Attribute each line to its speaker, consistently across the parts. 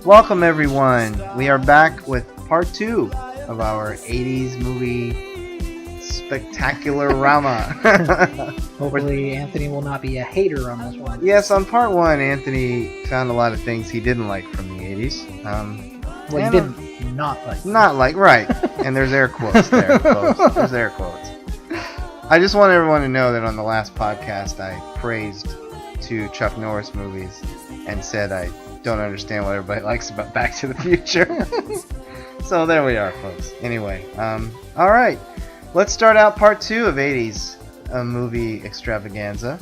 Speaker 1: Welcome everyone. We are back with part 2 of our 80s movie spectacular rama.
Speaker 2: Hopefully Anthony will not be a hater on this one.
Speaker 1: Yes, on part 1, Anthony found a lot of things he didn't like from the 80s.
Speaker 2: Well, he did not like.
Speaker 1: Not like, right. And there's air quotes there, folks. There's air quotes. I just want everyone to know that on the last podcast I praised 2 Chuck Norris movies and said I don't understand what everybody likes about Back to the Future. So there we are, folks. Anyway, alright. Let's start out part 2 of 80s movie extravaganza.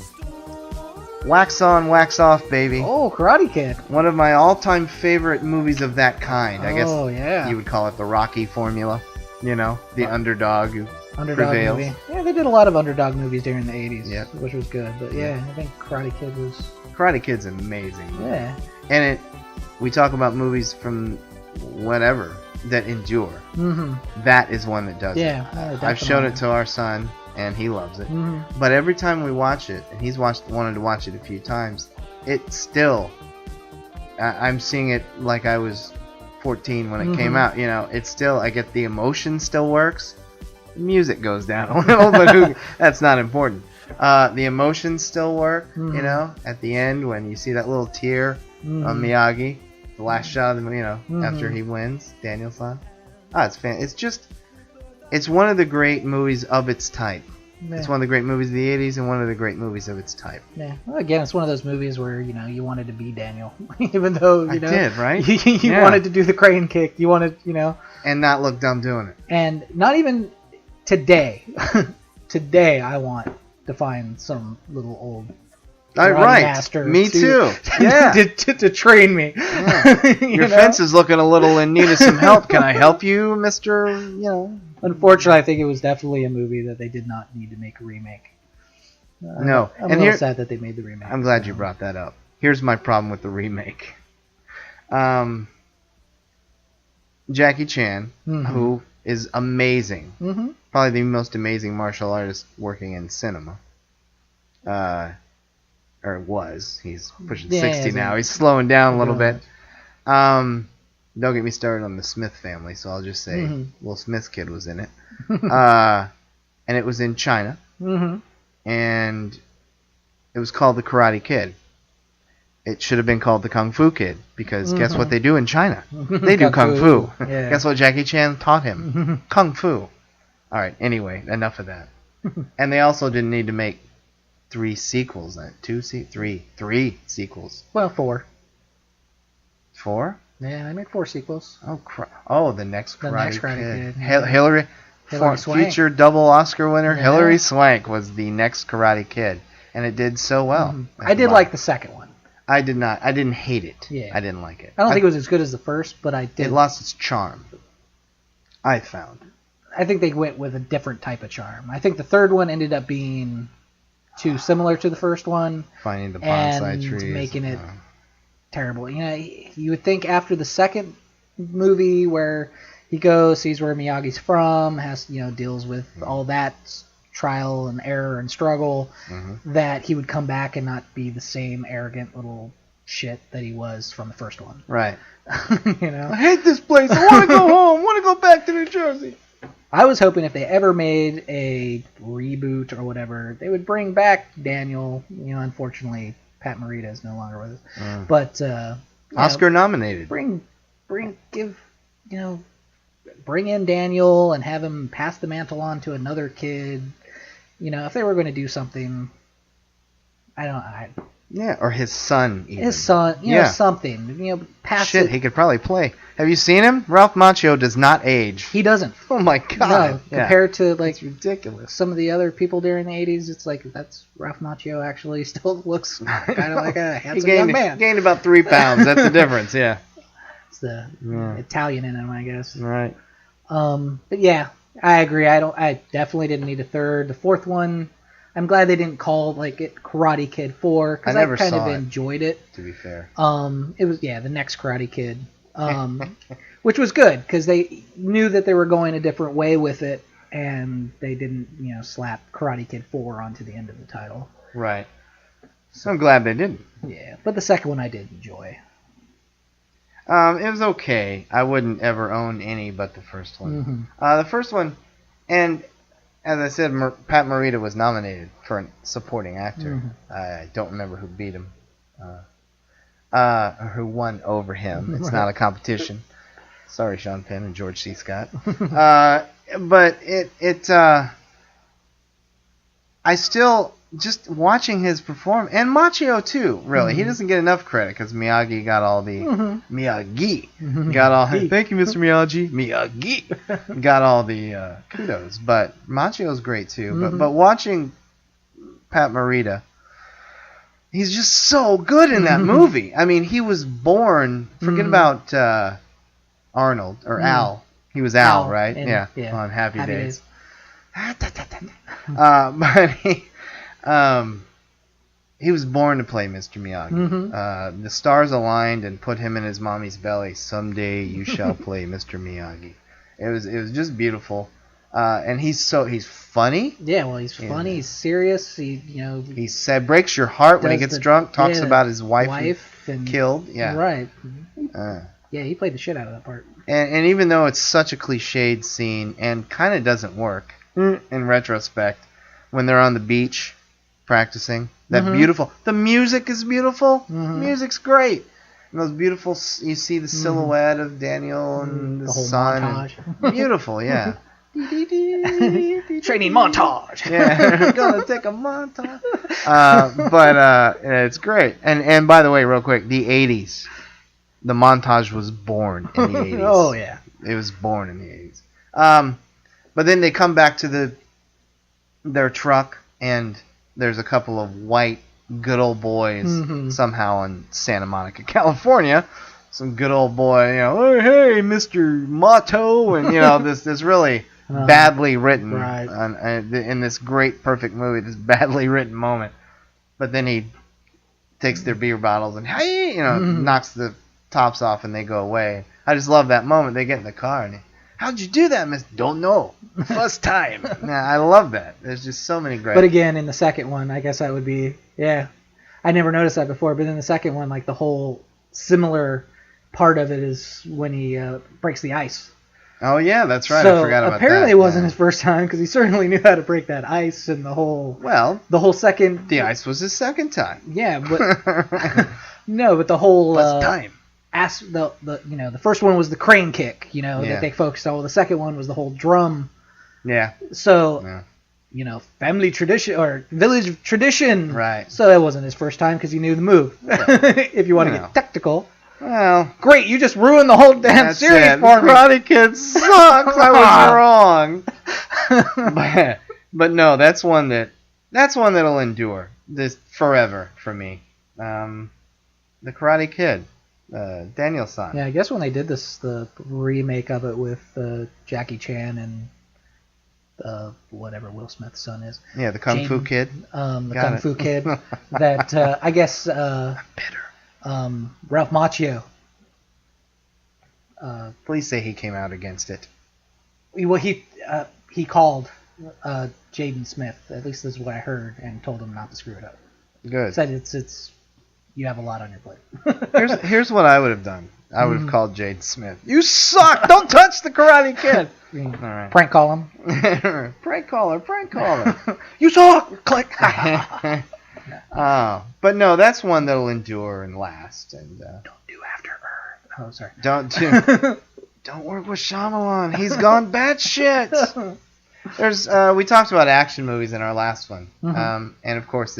Speaker 1: Wax on, wax off, baby.
Speaker 2: Oh, Karate Kid.
Speaker 1: One of my all-time favorite movies of that kind. I guess
Speaker 2: yeah.
Speaker 1: You would call it the Rocky formula. You know, the underdog who prevails.
Speaker 2: Movie. Yeah, they did a lot of underdog movies during the 80s,
Speaker 1: yep.
Speaker 2: Which was good. But yeah, I think Karate Kid was...
Speaker 1: Karate Kid's amazing.
Speaker 2: Yeah.
Speaker 1: And we talk about movies from whatever that endure.
Speaker 2: Mm-hmm.
Speaker 1: That is one that does it.
Speaker 2: Yeah,
Speaker 1: I've shown it to our son, and he loves it.
Speaker 2: Mm-hmm.
Speaker 1: But every time we watch it, and he's wanted to watch it a few times, it still... I'm seeing it like I was 14 when it came out. You know, it's still... I get the emotion still works. The music goes down a little, but that's not important. The emotions still work, you know, at the end when you see that little tear on Miyagi, the last shot of the, after he wins, Daniel-san. It's one of the great movies of its type. Yeah. It's one of the great movies of the 80s and one of the great movies of its type.
Speaker 2: Yeah. Well, again, it's one of those movies where, you wanted to be Daniel. Even though,
Speaker 1: I did, right?
Speaker 2: you wanted to do the crane kick. You wanted,
Speaker 1: And not look dumb doing it.
Speaker 2: And not even today. Today, I want to find some little old
Speaker 1: right.
Speaker 2: master.
Speaker 1: Me too. Yeah.
Speaker 2: to train me.
Speaker 1: Yeah. Your fence is looking a little in need of some help. Can I help you, Mr.
Speaker 2: Unfortunately, I think it was definitely a movie that they did not need to make a remake.
Speaker 1: No.
Speaker 2: I'm a little sad that they made the remake.
Speaker 1: I'm glad you brought that up. Here's my problem with the remake. Jackie Chan, who is amazing. Mm-hmm. Probably the most amazing martial artist working in cinema. Or was. He's pushing 60 now. He's slowing down a little bit. Don't get me started on the Smith family, so I'll just say Will Smith's kid was in it. And it was in China. Mm-hmm. And it was called The Karate Kid. It should have been called The Kung Fu Kid, because guess what they do in China? They do Kung Fu. Yeah. Guess what Jackie Chan taught him? Kung Fu. Alright, anyway, enough of that. And they also didn't need to make 3 sequels. 3 sequels.
Speaker 2: Well, 4.
Speaker 1: 4?
Speaker 2: Yeah, I made 4 sequels.
Speaker 1: Oh, the next Karate Kid.
Speaker 2: Hillary Swank.
Speaker 1: Future double Oscar winner Hillary Swank was the next Karate Kid, and it did so well.
Speaker 2: I did like the second one.
Speaker 1: I did not. I didn't hate it.
Speaker 2: Yeah.
Speaker 1: I didn't like it.
Speaker 2: I don't think it was as good as the first, but I did.
Speaker 1: It lost its charm, I found.
Speaker 2: I think they went with a different type of charm. I think the third one ended up being too similar to the first one.
Speaker 1: Finding the bonsai trees.
Speaker 2: Making it terrible. You would think after the second movie where he goes, sees where Miyagi's from, has deals with all that trial and error and struggle, that he would come back and not be the same arrogant little shit that he was from the first one.
Speaker 1: Right.
Speaker 2: I
Speaker 1: hate this place. I want to go home. I want to go back to New Jersey.
Speaker 2: I was hoping if they ever made a reboot or whatever, they would bring back Daniel. Unfortunately, Pat Morita is no longer with us. But
Speaker 1: Oscar nominated.
Speaker 2: Bring in Daniel and have him pass the mantle on to another kid. If they were going to do something,
Speaker 1: or his son. Even.
Speaker 2: His son, something. Pass it.
Speaker 1: He could probably play. Have you seen him? Ralph Macchio does not age.
Speaker 2: He doesn't.
Speaker 1: Oh my God!
Speaker 2: No, compared to
Speaker 1: it's ridiculous.
Speaker 2: Some of the other people during the 80s, it's like that's Ralph Macchio actually still looks kind of like a handsome young man.
Speaker 1: He gained about 3 pounds. That's the difference. Yeah.
Speaker 2: It's the Italian in him, I guess.
Speaker 1: Right.
Speaker 2: But yeah, I agree. I definitely didn't need a third. The fourth one, I'm glad they didn't call it Karate Kid 4 because I kind of enjoyed it.
Speaker 1: To be fair,
Speaker 2: it was the next Karate Kid, which was good because they knew that they were going a different way with it, and they didn't slap Karate Kid 4 onto the end of the title.
Speaker 1: Right. So I'm glad they didn't.
Speaker 2: Yeah, but the second one I did enjoy.
Speaker 1: It was okay. I wouldn't ever own any but the first one. The first one, and as I said, Pat Morita was nominated for a supporting actor. I don't remember who beat him, or who won over him. It's not a competition. Sorry, Sean Penn and George C. Scott. But I still, just watching his performance, and Machio too, really. He doesn't get enough credit because Miyagi got all the, thank you, Mr. Miyagi, got all the kudos. But Machio's great too. But watching Pat Morita, he's just so good in that movie. I mean, he was born, forget about Arnold, or Al. He was Al, right? Yeah, on Happy Days. But he was born to play Mr. Miyagi. The stars aligned and put him in his mommy's belly. Someday you shall play Mr. Miyagi. It was just beautiful. And he's funny.
Speaker 2: Yeah, well, he's funny. He's serious.
Speaker 1: He said breaks your heart when he gets drunk. Talks about his wife and killed. Yeah,
Speaker 2: right. Yeah, he played the shit out of that part.
Speaker 1: And even though it's such a cliched scene and kind of doesn't work in retrospect, when they're on the beach practicing, the music is beautiful. Music's great. And those beautiful, you see the silhouette of Daniel and the sun. Montage. Beautiful, yeah.
Speaker 2: Training montage.
Speaker 1: Yeah, gonna take a montage. But it's great. And by the way, real quick, the 80s. The montage was born in the 80s.
Speaker 2: Oh, yeah.
Speaker 1: It was born in the 80s. But then they come back to their truck, and there's a couple of white, good old boys somehow in Santa Monica, California. Some good old boy, oh, hey, Mr. Motto, and, this really badly written, in this great, perfect movie, this badly written moment. But then he takes their beer bottles and, hey, knocks the tops off and they go away. I just love that moment. They get in the car and how'd you do that, miss? Don't know. First time. Yeah, I love that. There's just so many great.
Speaker 2: But again, in the second one, I guess that would be, I never noticed that before, but in the second one, like the whole similar part of it is when he breaks the ice.
Speaker 1: Oh, yeah, that's right.
Speaker 2: So
Speaker 1: I forgot about that.
Speaker 2: Apparently it wasn't his first time because he certainly knew how to break that ice and the whole second.
Speaker 1: The ice was his second time.
Speaker 2: Yeah, but no, but the whole
Speaker 1: first time.
Speaker 2: The first one was the crane kick, that they focused on. Well, the second one was the whole drum.
Speaker 1: Yeah.
Speaker 2: So, family tradition or village tradition.
Speaker 1: Right.
Speaker 2: So that wasn't his first time because he knew the move. Right. If you want to get technical.
Speaker 1: Well,
Speaker 2: great! You just ruined the whole damn series for me.
Speaker 1: Karate Kid sucks. I was wrong. But no, that's one that'll endure this forever for me. The Karate Kid. Daniel-san.
Speaker 2: Yeah, I guess when they did the remake of it with Jackie Chan and whatever Will Smith's son is.
Speaker 1: Yeah, the Kung Fu Kid.
Speaker 2: Kung Fu Kid. That I guess. I'm bitter. Ralph Macchio.
Speaker 1: Please say he came out against it.
Speaker 2: Well, he called Jaden Smith. At least this is what I heard, and told him not to screw it up.
Speaker 1: Good.
Speaker 2: Said it's. You have a lot on your plate.
Speaker 1: here's what I would have done. I would have called Jaden Smith. You suck! Don't touch the Karate Kid!
Speaker 2: All right. Prank call him.
Speaker 1: Prank caller.
Speaker 2: You suck! Click!
Speaker 1: But no, that's one that'll endure and last. And
Speaker 2: don't do After Earth. Oh, sorry.
Speaker 1: Don't work with Shyamalan. He's gone batshit. There's we talked about action movies in our last one, and of course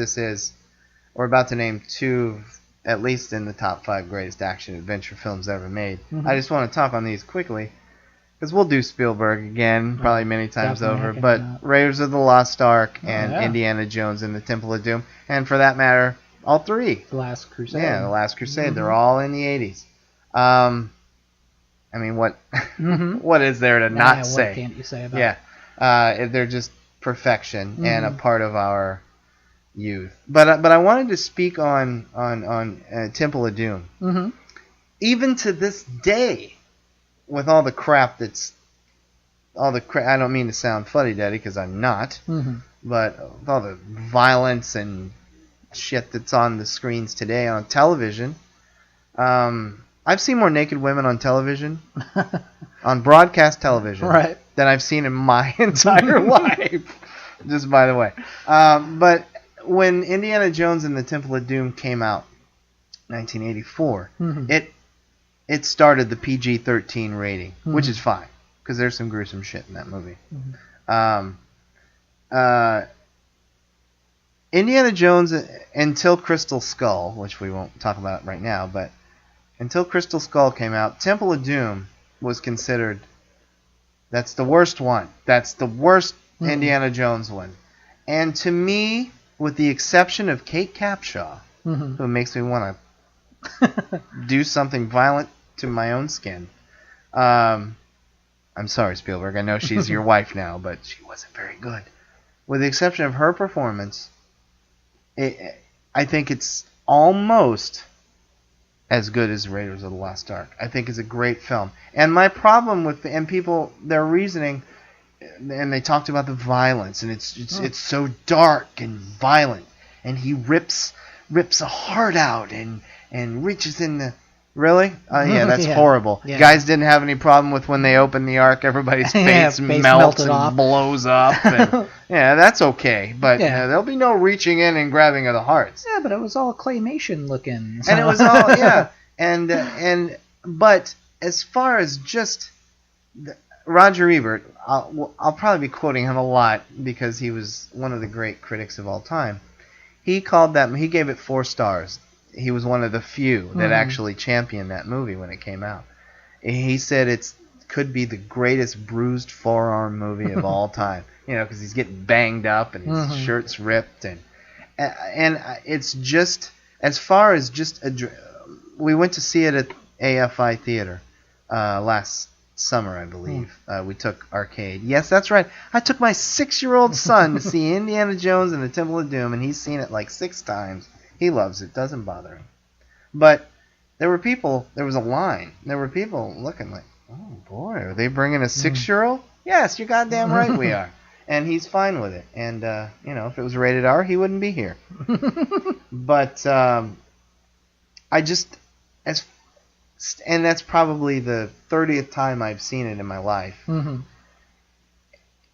Speaker 1: we're about to name two, at least in the top 5 greatest action adventure films ever made. I just want to talk on these quickly, because we'll do Spielberg again, probably many times over. But Raiders of the Lost Ark and Indiana Jones and the Temple of Doom, and for that matter, all 3.
Speaker 2: The Last Crusade.
Speaker 1: Yeah, The Last Crusade. They're all in the 80s. I mean, what what is there to not say?
Speaker 2: What can't you say about it?
Speaker 1: They're just perfection and a part of our youth. But I wanted to speak on Temple of Doom. Even to this day, with all the crap I don't mean to sound fuddy-duddy because I'm not, but with all the violence and shit that's on the screens today on television, I I've seen more naked women on television, on broadcast television, than I've seen in my entire life. Just by the way. But when Indiana Jones and the Temple of Doom came out, 1984, it started the PG-13 rating, which is fine, because there's some gruesome shit in that movie. Indiana Jones, until Crystal Skull, which we won't talk about right now, but until Crystal Skull came out, Temple of Doom was considered, that's the worst one. That's the worst Indiana Jones one. And to me, with the exception of Kate Capshaw, who makes me want to do something violent to my own skin. I'm sorry, Spielberg. I know she's your wife now, but she wasn't very good. With the exception of her performance, I think it's almost as good as Raiders of the Lost Ark. I think it's a great film. And my problem with people, their reasoning, and they talked about the violence, and it's so dark and violent, and he rips a heart out and reaches in the... Really? Yeah, that's horrible. Yeah. Guys didn't have any problem with when they opened the Ark, everybody's face melts and blows up. And, yeah, that's okay. But there'll be no reaching in and grabbing of the hearts.
Speaker 2: Yeah, but it was all claymation looking. So.
Speaker 1: And it was all, but as far as just... Roger Ebert, I'll probably be quoting him a lot because he was one of the great critics of all time. He gave it 4 stars. He was one of the few that actually championed that movie when it came out. He said it could be the greatest bruised forearm movie of all time. Because he's getting banged up and his shirt's ripped, and it's just as far as just we went to see it at AFI Theater last summer, I believe. We took Arcade. Yes, that's right. I took my 6-year-old son to see Indiana Jones and the Temple of Doom, and he's seen it like 6 times. He loves it. Doesn't bother him. But there was a line. There were people looking like, oh boy, are they bringing a 6-year-old? Yes, you're goddamn right we are. And he's fine with it. And, if it was rated R, he wouldn't be here. But I just... And that's probably the 30th time I've seen it in my life.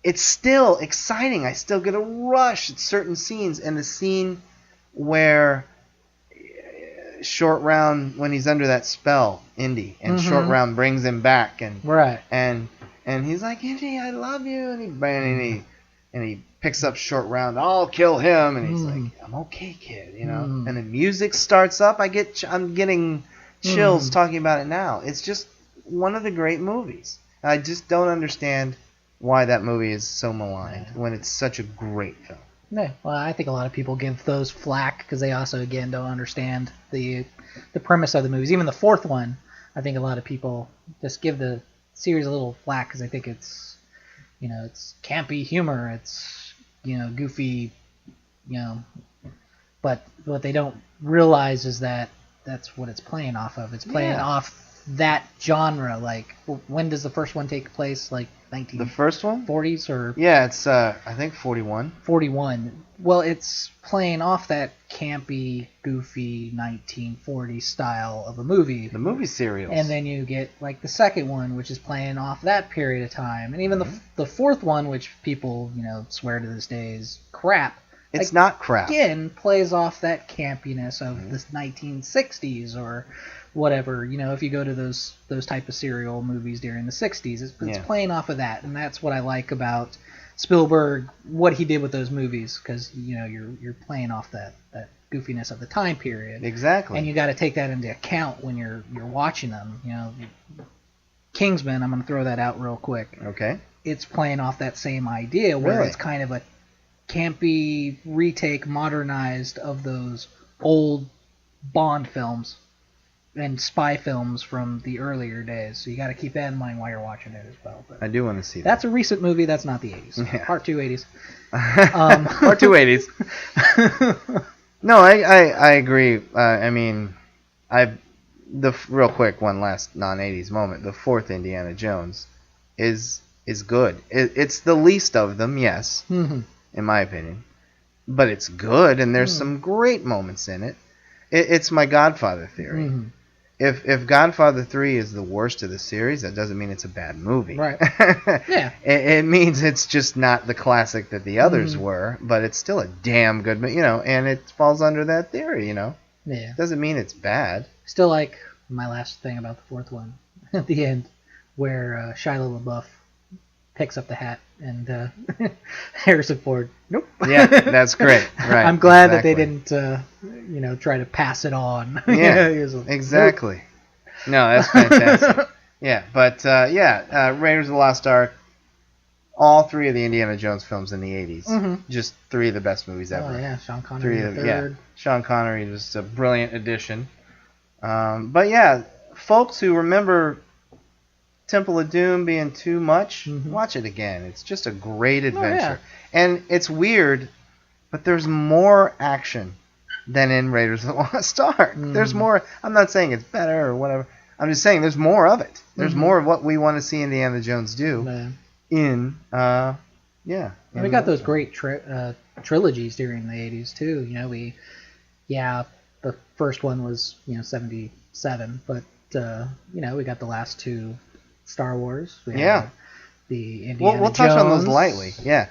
Speaker 1: It's still exciting. I still get a rush at certain scenes. And the scene where Short Round, when he's under that spell, Indy, and Short Round brings him back, and he's like, Indy, I love you, and he picks up Short Round, I'll kill him, and he's like, I'm okay, kid, And the music starts up. I'm getting chills talking about it now. It's just one of the great movies. I just don't understand why that movie is so maligned when it's such a great film.
Speaker 2: Yeah, well, I think a lot of people give those flack because they also, again, don't understand the premise of the movies. Even the 4th one, I think a lot of people just give the series a little flack because they think it's, it's campy humor, it's, goofy, But what they don't realize is that that's what it's playing off of. It's playing off that genre. Like, when does the first one take place? Like,
Speaker 1: the first one?
Speaker 2: 40s or...
Speaker 1: Yeah, it's, I think 41.
Speaker 2: 41. Well, it's playing off that campy, goofy 1940s style of a movie.
Speaker 1: The movie serials.
Speaker 2: And then you get, like, the second one, which is playing off that period of time. And even the 4th one, which people, swear to this day is crap.
Speaker 1: It's not crap.
Speaker 2: Again, plays off that campiness of the 1960s or... whatever, if you go to those type of serial movies during the 60s, it's playing off of that, and that's what I like about Spielberg, what he did with those movies, because you're playing off that goofiness of the time period.
Speaker 1: Exactly.
Speaker 2: And you got to take that into account when you're watching them. Kingsman, I'm going to throw that out real quick.
Speaker 1: Okay.
Speaker 2: It's playing off that same idea where it's kind of a campy retake, modernized of those old Bond films and spy films from the earlier days. So you got to keep that in mind while you're watching it as well. But
Speaker 1: I do want to see that.
Speaker 2: That's a recent movie. That's not the 80s.
Speaker 1: Yeah.
Speaker 2: Part 2 80s.
Speaker 1: Part 2 80s. No, I agree. Real quick, one last non-80s moment. The 4th Indiana Jones is good. It's the least of them, yes, in my opinion. But it's good, and there's some great moments in it. It's my Godfather theory. if Godfather 3 is the worst of the series, that doesn't mean it's a bad movie.
Speaker 2: Right. Yeah.
Speaker 1: It means it's just not the classic that the others were, but it's still a damn good movie, and it falls under that theory,
Speaker 2: Yeah.
Speaker 1: It doesn't mean it's bad.
Speaker 2: Still like my last thing about the fourth one at the end, where Shia LaBeouf picks up the hat and Harrison Ford. Nope.
Speaker 1: Yeah, that's great. Right.
Speaker 2: I'm glad that they didn't, try to pass it on.
Speaker 1: Yeah,
Speaker 2: like,
Speaker 1: exactly. Nope. No, that's fantastic. Yeah, but Raiders of the Lost Ark, all three of the Indiana Jones films in the 80s, just three of the best movies ever.
Speaker 2: Oh yeah, Sean Connery the third.
Speaker 1: Yeah, Sean Connery was a brilliant addition. But yeah, folks who remember Temple of Doom being too much, watch it again. It's just a great adventure. Oh, yeah. And it's weird, but there's more action than in Raiders of the Lost Ark. There's more. I'm not saying it's better or whatever. I'm just saying there's more of it. There's more of what we want to see Indiana Jones do in,
Speaker 2: And we got those great trilogies during the 80s, too. The first one was, 77, but, we got the last two Star Wars. We had the Indiana Jones.
Speaker 1: We'll touch on those lightly. Yeah.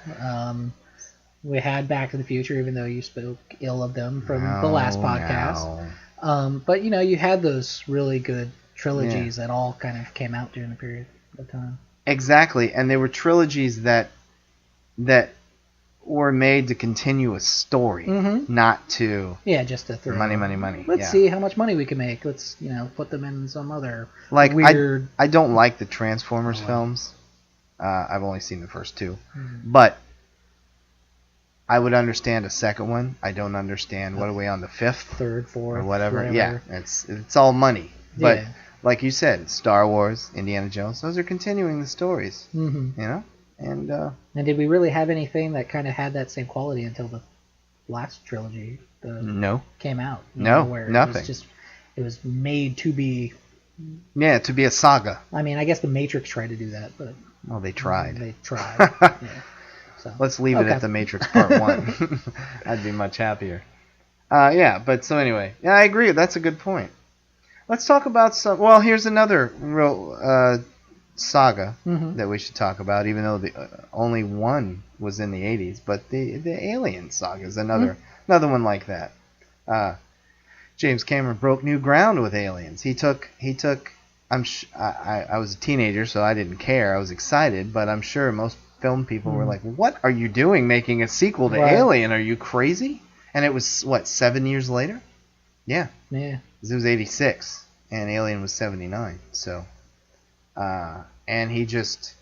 Speaker 2: We had Back to the Future, even though you spoke ill of them from the last podcast. No. But you had those really good trilogies that all kind of came out during the period of time. Exactly,
Speaker 1: and they were trilogies that were made to continue a story, not to
Speaker 2: just to throw
Speaker 1: money.
Speaker 2: Let's see how much money we can make. Let's put them in some other weird.
Speaker 1: I don't like the Transformers films. I've only seen the first two, but I would understand a second one. I don't understand what are we on the fifth,
Speaker 2: third, fourth,
Speaker 1: or whatever. Yeah, it's all money. But like you said, Star Wars, Indiana Jones, those are continuing the stories. And
Speaker 2: did we really have anything that kind of had that same quality until the last trilogy came out?
Speaker 1: Where nothing.
Speaker 2: It was made to be.
Speaker 1: Yeah, to be a saga.
Speaker 2: I mean, I guess the Matrix tried to do that, but.
Speaker 1: Well, they tried.
Speaker 2: So.
Speaker 1: Let's leave it at the Matrix Part 1. I'd be much happier. But so anyway. Yeah, I agree. That's a good point. Let's talk about some. Well, here's another real saga that we should talk about, even though the only one was in the 80s. But the Alien saga is another one like that. James Cameron broke new ground with Aliens. He took. I was a teenager, so I didn't care. I was excited, but I'm sure most film people were like, "What are you doing, making a sequel to Alien? Are you crazy?" And it was 7 years later. Yeah. It was 86, and Alien was 79. So, and he just,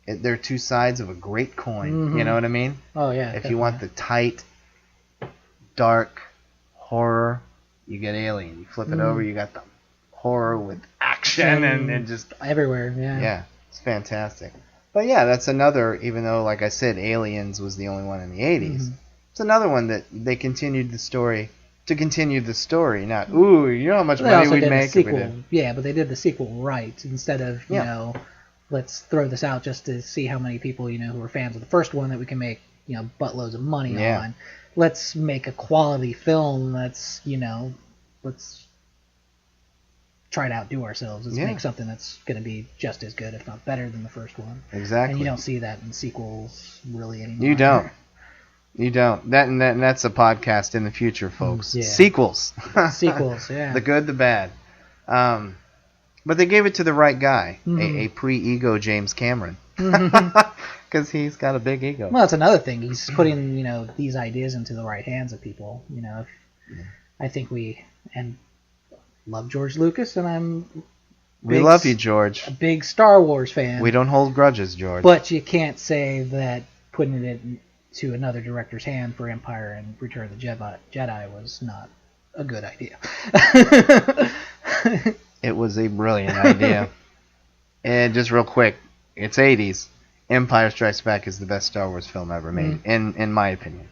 Speaker 1: they're two sides of a great coin. You know what I mean?
Speaker 2: Oh yeah.
Speaker 1: If
Speaker 2: definitely.
Speaker 1: You want the tight, dark horror, you get Alien. You flip it over, you got the horror with action and just
Speaker 2: everywhere.
Speaker 1: Yeah, it's fantastic. But yeah, that's another. Even though, like I said, Aliens was the only one in the 80s. It's another one that they continued the story. To continue the story, not you know how much money we'd make if we did.
Speaker 2: Yeah, but they did the sequel right instead of let's throw this out just to see how many people who are fans of the first one that we can make buttloads of money on. Let's make a quality film that's let's try to outdo ourselves. Let's make something that's going to be just as good, if not better, than the first one.
Speaker 1: Exactly.
Speaker 2: And you don't see that in sequels really anymore.
Speaker 1: You don't. That's a podcast in the future, folks.
Speaker 2: Yeah.
Speaker 1: Sequels.
Speaker 2: Sequels, yeah.
Speaker 1: The good, the bad. But they gave it to the right guy, a pre-ego James Cameron. Because he's got a big ego.
Speaker 2: Well, that's another thing. He's putting, these ideas into the right hands of people. I think we love George Lucas, and
Speaker 1: we love you, George.
Speaker 2: A big Star Wars fan.
Speaker 1: We don't hold grudges, George.
Speaker 2: But you can't say that putting it to another director's hand for Empire and Return of the Jedi was not a good idea.
Speaker 1: It was a brilliant idea. And just real quick, it's 80s. Empire Strikes Back is the best Star Wars film ever made, in my opinion.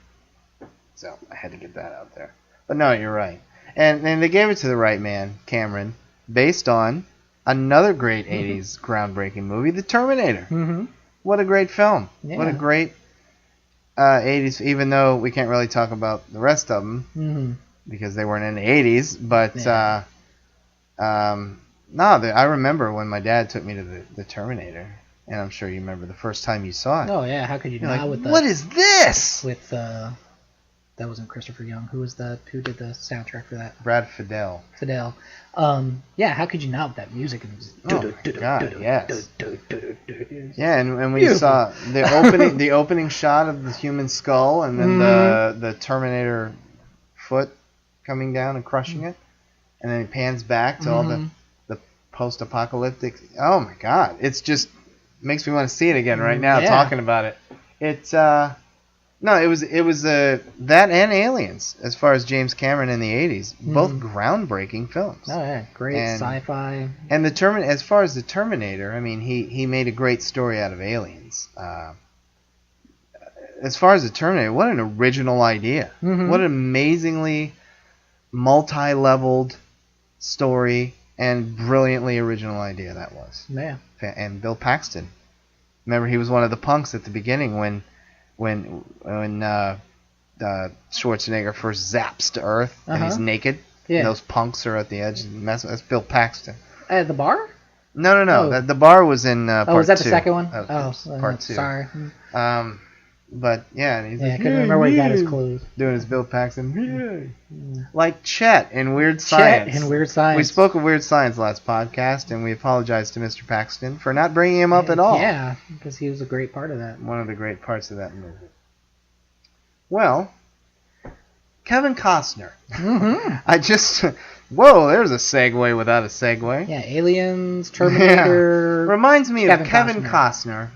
Speaker 1: So I had to get that out there. But no, you're right. And they gave it to the right man, Cameron, based on another great 80s groundbreaking movie, The Terminator. What a great film. Yeah. What a great 80s, even though we can't really talk about the rest of them because they weren't in the 80s. But No, I remember when my dad took me to the Terminator, and I'm sure you remember the first time you saw it.
Speaker 2: Oh yeah, how could you not?
Speaker 1: Like, what is this?
Speaker 2: With that wasn't Christopher Young. Who did the soundtrack for that?
Speaker 1: Brad Fidel.
Speaker 2: Yeah, how could you not with that music?
Speaker 1: Oh my God, yes. Yeah, and we saw the opening shot of the human skull, and then the Terminator foot coming down and crushing it, and then it pans back to all the post-apocalyptic. Oh my God, it's just makes me want to see it again right now. Talking about it. It's no, it was that and Aliens, as far as James Cameron in the 80s, both groundbreaking films.
Speaker 2: Oh yeah, great sci-fi.
Speaker 1: And as far as the Terminator, I mean, he made a great story out of Aliens. As far as the Terminator, what an original idea! What an amazingly multi-leveled story and brilliantly original idea that was.
Speaker 2: Yeah.
Speaker 1: And Bill Paxton, remember he was one of the punks at the beginning when Schwarzenegger first zaps to Earth and he's naked. Yeah. And those punks are at the edge. That's Bill Paxton.
Speaker 2: At the bar?
Speaker 1: No. Oh. The bar was in part 2.
Speaker 2: Was that the second one?
Speaker 1: Part 2.
Speaker 2: Sorry.
Speaker 1: But yeah, and he's
Speaker 2: I couldn't remember where he got his clothes.
Speaker 1: Doing his Bill Paxton. Like Chet in Weird Science. We spoke of Weird Science last podcast, and we apologize to Mr. Paxton for not bringing him up at all.
Speaker 2: Yeah, because he was a great part of that.
Speaker 1: One of the great parts of that movie. Well, Kevin Costner. Whoa, there's a segue without a segue.
Speaker 2: Yeah, Aliens, Terminator.
Speaker 1: Yeah. Reminds me of Kevin Costner.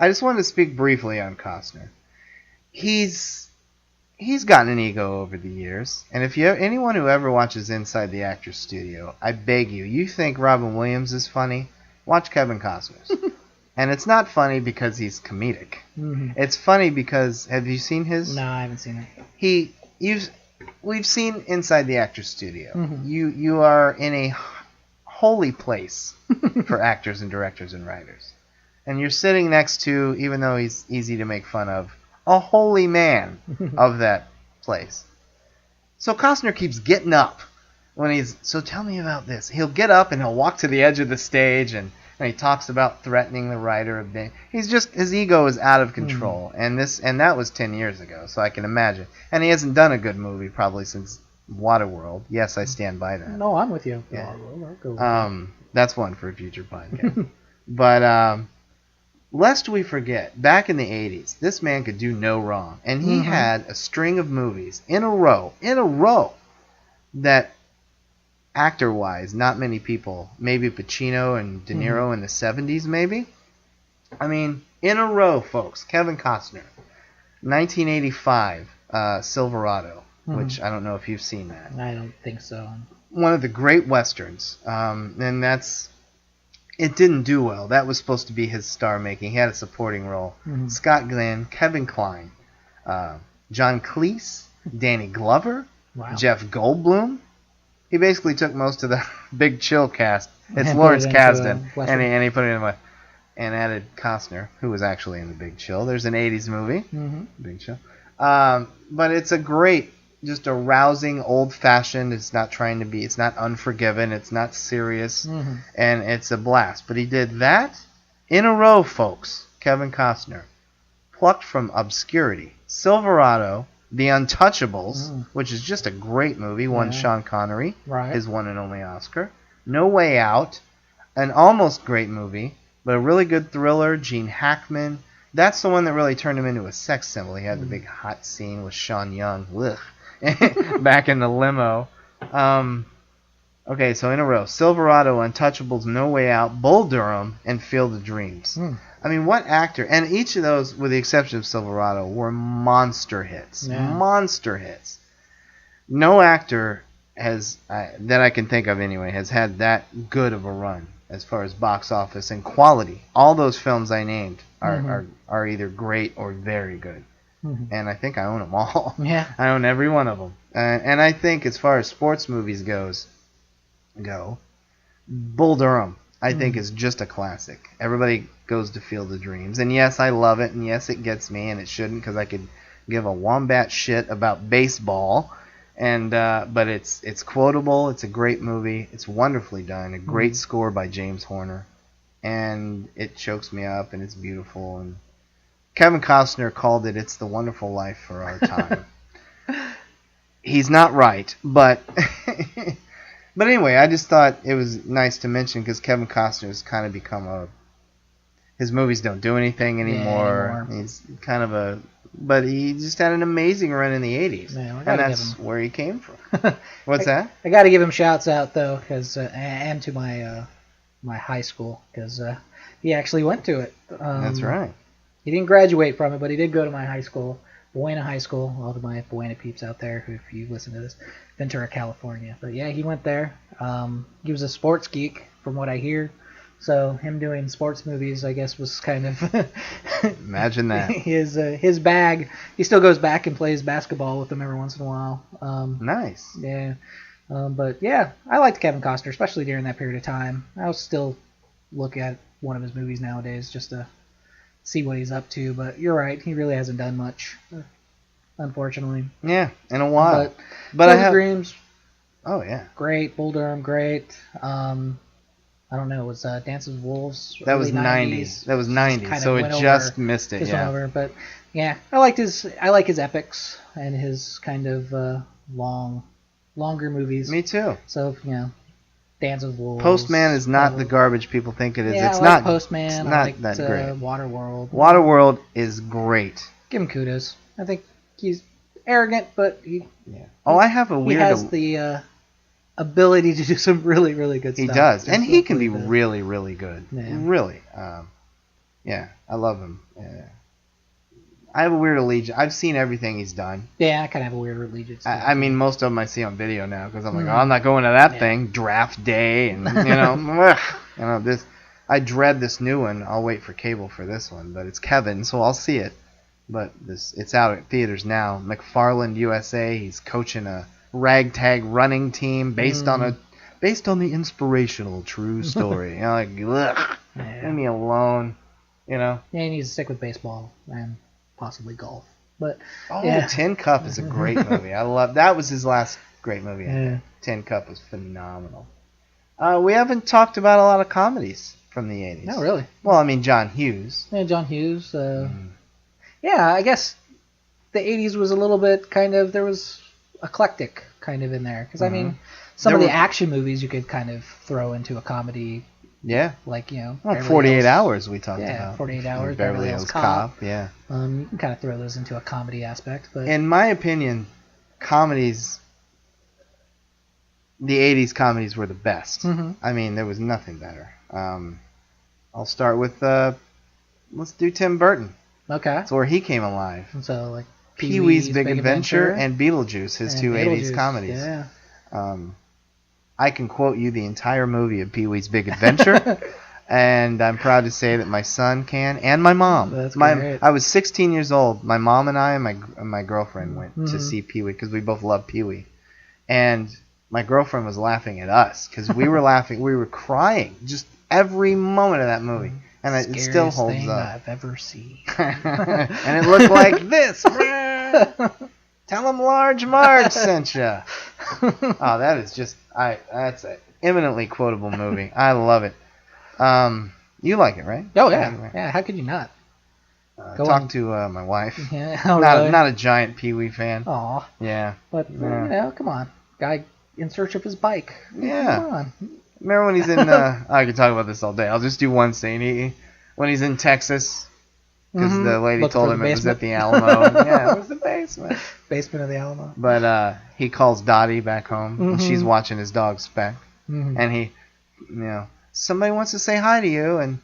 Speaker 1: I just wanted to speak briefly on Costner. He's gotten an ego over the years, and if anyone who ever watches Inside the Actors Studio, I beg you think Robin Williams is funny, watch Kevin Costner's. And it's not funny because he's comedic. It's funny because, have you seen his?
Speaker 2: No, I haven't seen it.
Speaker 1: We've seen Inside the Actors Studio. You are in a holy place for actors and directors and writers. And you're sitting next to, even though he's easy to make fun of, a holy man of that place. So Costner keeps getting up when so tell me about this. He'll get up and he'll walk to the edge of the stage and he talks about threatening the writer of day. His ego is out of control. And that was 10 years ago, so I can imagine. And he hasn't done a good movie probably since Waterworld. Yes, I stand by that.
Speaker 2: No, I'm with you.
Speaker 1: Yeah. That's one for a future podcast. But lest we forget, back in the 80s, this man could do no wrong. And he had a string of movies in a row, that actor-wise, not many people, maybe Pacino and De Niro in the 70s, maybe. I mean, in a row, folks. Kevin Costner. 1985, Silverado, which I don't know if you've seen that.
Speaker 2: I don't think so.
Speaker 1: One of the great Westerns. And it didn't do well. That was supposed to be his star making. He had a supporting role. Scott Glenn, Kevin Kline, John Cleese, Danny Glover, Jeff Goldblum. He basically took most of the Big Chill cast. It's Lawrence Kasdan, and he put it in and added Costner, who was actually in the Big Chill. There's an 80s movie, Big Chill. But it's a great, just a rousing, old-fashioned. It's not Unforgiven. It's not serious, and it's a blast. But he did that in a row, folks. Kevin Costner, plucked from obscurity. Silverado, The Untouchables, which is just a great movie, won Sean Connery his one and only Oscar. No Way Out, an almost great movie, but a really good thriller. Gene Hackman. That's the one that really turned him into a sex symbol. He had the big hot scene with Sean Young. Back in the limo. Okay, so in a row. Silverado, Untouchables, No Way Out, Bull Durham, and Field of Dreams. I mean, what actor? And each of those, with the exception of Silverado, were monster hits. Yeah. Monster hits. No actor that I can think of anyway, has had that good of a run as far as box office and quality. All those films I named are either great or very good. And I think I own them all.
Speaker 2: Yeah.
Speaker 1: I own every one of them. And I think as far as sports movies go, Bull Durham, I think, is just a classic. Everybody goes to Field of Dreams. And yes, I love it. And yes, it gets me. And it shouldn't, because I could give a wombat shit about baseball And but it's quotable. It's a great movie. It's wonderfully done. A great score by James Horner, and it chokes me up, and it's beautiful. And Kevin Costner called it "It's the Wonderful Life for Our Time." He's not right, but but anyway, I just thought it was nice to mention because Kevin Costner has kind of become his movies don't do anything anymore. He's kind of but he just had an amazing run in the 80s, and that's where he came from. What's that?
Speaker 2: I got to give him shouts out though, and to my high school because he actually went to it.
Speaker 1: That's right.
Speaker 2: He didn't graduate from it, but he did go to my high school, Buena High School. All of my Buena peeps out there, if you listen to this, Ventura, California. But yeah, he went there. He was a sports geek, from what I hear. So him doing sports movies, I guess, was kind of
Speaker 1: imagine that
Speaker 2: his bag. He still goes back and plays basketball with them every once in a while.
Speaker 1: Nice.
Speaker 2: Yeah. But yeah, I liked Kevin Costner, especially during that period of time. I'll still look at one of his movies nowadays just to see what he's up to. But you're right, he really hasn't done much, unfortunately.
Speaker 1: Yeah, in a while.
Speaker 2: But I have Dreams.
Speaker 1: Oh yeah.
Speaker 2: Great. Bull Durham. Great. I don't know. It was Dances with Wolves.
Speaker 1: That was 90s. That was 90s. So it just missed it. Yeah.
Speaker 2: Over. But yeah, I like his epics and his kind of longer movies.
Speaker 1: Me too.
Speaker 2: So Dances with Wolves.
Speaker 1: Postman is not the garbage people think it is.
Speaker 2: Yeah,
Speaker 1: it's
Speaker 2: I like
Speaker 1: not
Speaker 2: Postman.
Speaker 1: It's not
Speaker 2: I liked,
Speaker 1: that great.
Speaker 2: Waterworld.
Speaker 1: Waterworld is great.
Speaker 2: Give him kudos. I think he's arrogant, but he has the ability to do some really, really good stuff.
Speaker 1: He does, and he can be really, really good. Yeah. Really. Yeah, I love him. Yeah. I have a weird allegiance. I've seen everything he's done.
Speaker 2: Yeah, I kind of have a weird allegiance.
Speaker 1: I mean, most of them I see on video now because I'm like, oh, I'm not going to that thing. Draft Day, and this. I dread this new one. I'll wait for cable for this one, but it's Kevin, so I'll see it. But it's out at theaters now. McFarland USA. He's coaching a ragtag running team based on the inspirational true story. Like, ugh, leave me alone.
Speaker 2: Yeah, he needs to stick with baseball and possibly golf. But
Speaker 1: Tin Cup is a great movie. I love that. Was his last great movie. Yeah. Tin Cup was phenomenal. We haven't talked about a lot of comedies from the 80s.
Speaker 2: No, really.
Speaker 1: Well, I mean, John Hughes.
Speaker 2: Yeah, John Hughes. Yeah, I guess the 80s was a little bit kind of, there was eclectic kind of in there. Because, I mean, some of the action movies you could kind of throw into a comedy.
Speaker 1: Yeah.
Speaker 2: Like,
Speaker 1: 48 Hours we talked about.
Speaker 2: Yeah, 48 Hours,
Speaker 1: Beverly Hills Cop. Yeah.
Speaker 2: You can kind of throw those into a comedy aspect. But
Speaker 1: in my opinion, comedies, the 80s comedies were the best. Mm-hmm. I mean, there was nothing better. I'll start with, let's do Tim Burton.
Speaker 2: Okay.
Speaker 1: That's where he came alive.
Speaker 2: So, like,
Speaker 1: Pee-wee's Big Adventure and Beetlejuice, his two 80s comedies.
Speaker 2: Yeah.
Speaker 1: I can quote you the entire movie of Pee-wee's Big Adventure, and I'm proud to say that my son can, and my mom.
Speaker 2: That's great.
Speaker 1: I was 16 years old. My mom and I and my girlfriend went to see Pee-wee because we both love Pee-wee. And my girlfriend was laughing at us because we were laughing. We were crying just every moment of that movie. And it still holds
Speaker 2: thing
Speaker 1: up.
Speaker 2: I've ever seen.
Speaker 1: And it looked like this. Tell them Large Marge sent you. Oh, that is just that's an eminently quotable movie. I love it. You like it, right?
Speaker 2: Oh yeah, yeah. How could you not?
Speaker 1: Talk to my wife.
Speaker 2: Yeah,
Speaker 1: not a giant Pee-wee fan.
Speaker 2: Aw.
Speaker 1: Yeah.
Speaker 2: But come on, guy in search of his bike.
Speaker 1: Yeah.
Speaker 2: Come on.
Speaker 1: Remember when he's in? I could talk about this all day. I'll just do one scene. When he's in Texas, because the lady told him it was at the Alamo. Yeah, it was the basement.
Speaker 2: Basement of the Alamo.
Speaker 1: But he calls Dottie back home, and she's watching his dog Speck, and he, somebody wants to say hi to you, and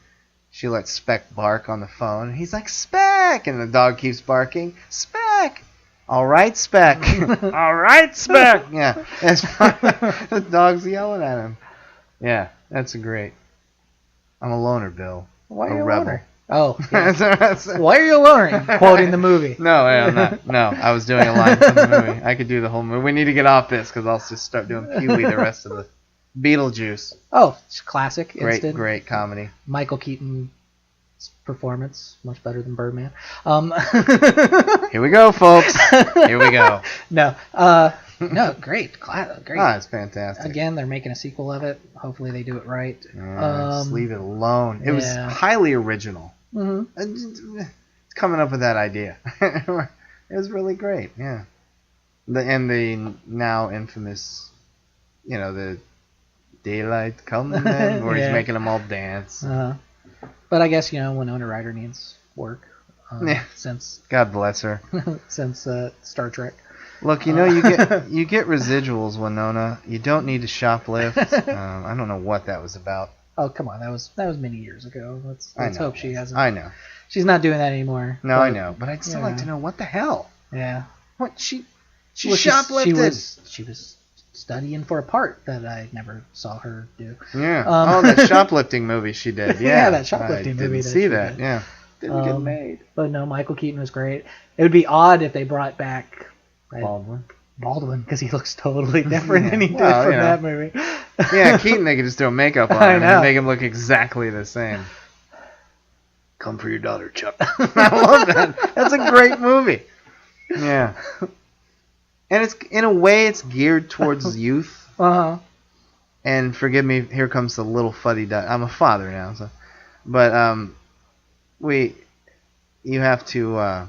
Speaker 1: she lets Speck bark on the phone. And he's like, Speck, and the dog keeps barking, Speck. All right, Speck. All right, Speck. Yeah, the dog's yelling at him. Yeah, that's great. I'm a loner, Bill.
Speaker 2: Why are you a
Speaker 1: rebel.
Speaker 2: loner? Oh, yeah. Why are you a loner? Quoting the movie.
Speaker 1: No, I'm not. No, I was doing a line from the movie. I could do the whole movie. We need to get off this because I'll just start doing Pee-wee the rest of the Beetlejuice.
Speaker 2: Oh, it's classic. Instant.
Speaker 1: Great comedy.
Speaker 2: Michael Keaton's performance, much better than Birdman.
Speaker 1: Here we go, folks. Here we go.
Speaker 2: No. No, great. Great.
Speaker 1: Ah, it's fantastic.
Speaker 2: Again, they're making a sequel of it. Hopefully they do it right.
Speaker 1: Just leave it alone. It was
Speaker 2: yeah.
Speaker 1: highly original.
Speaker 2: Mm-hmm.
Speaker 1: It's coming up with that idea. It was really great, yeah. The now infamous, the daylight coming in, where he's making them all dance.
Speaker 2: But I guess, Winona Ryder needs work. Since
Speaker 1: God bless her.
Speaker 2: Since Star Trek.
Speaker 1: Look, you get residuals, Winona. You don't need to shoplift. I don't know what that was about.
Speaker 2: Oh, come on, that was many years ago. Let's hope she hasn't.
Speaker 1: I know.
Speaker 2: She's not doing that anymore.
Speaker 1: No, I know, but I'd still like to know what the hell.
Speaker 2: Yeah.
Speaker 1: What she shoplifted.
Speaker 2: She was studying for a part that I never saw her do.
Speaker 1: Yeah. That shoplifting movie she did. Yeah.
Speaker 2: That shoplifting movie.
Speaker 1: I didn't see that. Yeah. Didn't get made.
Speaker 2: But no, Michael Keaton was great. It would be odd if they brought back
Speaker 1: Baldwin,
Speaker 2: because he looks totally different than he did from that movie.
Speaker 1: Yeah, Keaton, they could just throw makeup on him and make him look exactly the same. Come for your daughter, Chuck. I love that. That's a great movie. Yeah. And it's in a way it's geared towards youth. And forgive me, here comes the little fuddy duddy. I'm a father now, but you have to.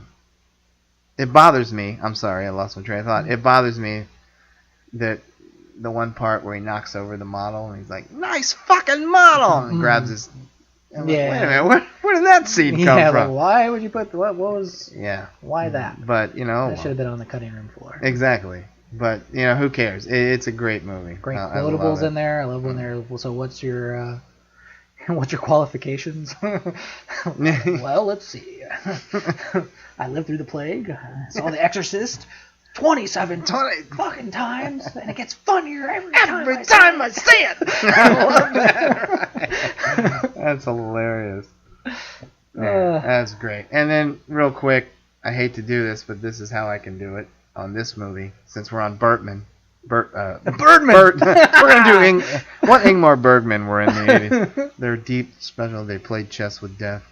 Speaker 1: It bothers me. I'm sorry, I lost my train of thought. It bothers me that the one part where he knocks over the model and he's like, "Nice fucking model," and grabs his. Like, wait a minute, where did that scene come from?
Speaker 2: Like, why would you put what was?
Speaker 1: Yeah.
Speaker 2: Why that?
Speaker 1: But
Speaker 2: that should have been on the cutting room floor.
Speaker 1: Exactly. But who cares? It's a great movie.
Speaker 2: Great quotables in there. I love when they're. So what's your qualifications? Well, let's see. I lived through the plague. I saw The Exorcist 27 fucking times, and it gets funnier every time I see it.
Speaker 1: I love that. Right. That's hilarious. Yeah, that's great. And then, real quick, I hate to do this, but this is how I can do it on this movie, since we're on Bergman.
Speaker 2: Bergman.
Speaker 1: We're gonna do what Ingmar Bergman were in the 80s. They're deep special. They played chess with death.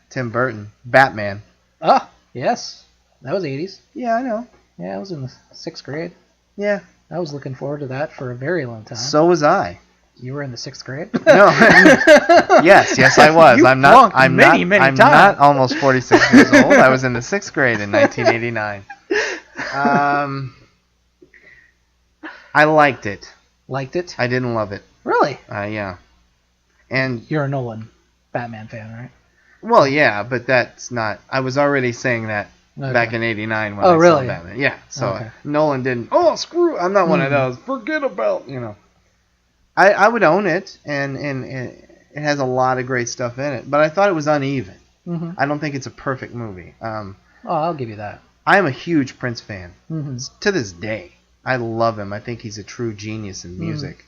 Speaker 1: Tim Burton, Batman.
Speaker 2: Oh, yes. That was 80s.
Speaker 1: Yeah, I know.
Speaker 2: Yeah, I was in the 6th grade.
Speaker 1: Yeah.
Speaker 2: I was looking forward to that for a very long time.
Speaker 1: So was I.
Speaker 2: You were in the 6th grade?
Speaker 1: No. Yes, I was. I'm not almost 46 years old. I was in the 6th grade in 1989. I liked it.
Speaker 2: Liked it?
Speaker 1: I didn't love it.
Speaker 2: Really?
Speaker 1: Yeah. And
Speaker 2: you're a Nolan Batman fan, right?
Speaker 1: Well, yeah, but that's not. I was already saying that back in '89 when I
Speaker 2: really?
Speaker 1: saw Batman. Yeah. So Nolan didn't. Oh, screw! I'm not one of those. Forget about I would own it, and it has a lot of great stuff in it. But I thought it was uneven.
Speaker 2: Mm-hmm.
Speaker 1: I don't think it's a perfect movie.
Speaker 2: I'll give you that.
Speaker 1: I am a huge Prince fan.
Speaker 2: Mm-hmm.
Speaker 1: To this day, I love him. I think he's a true genius in music.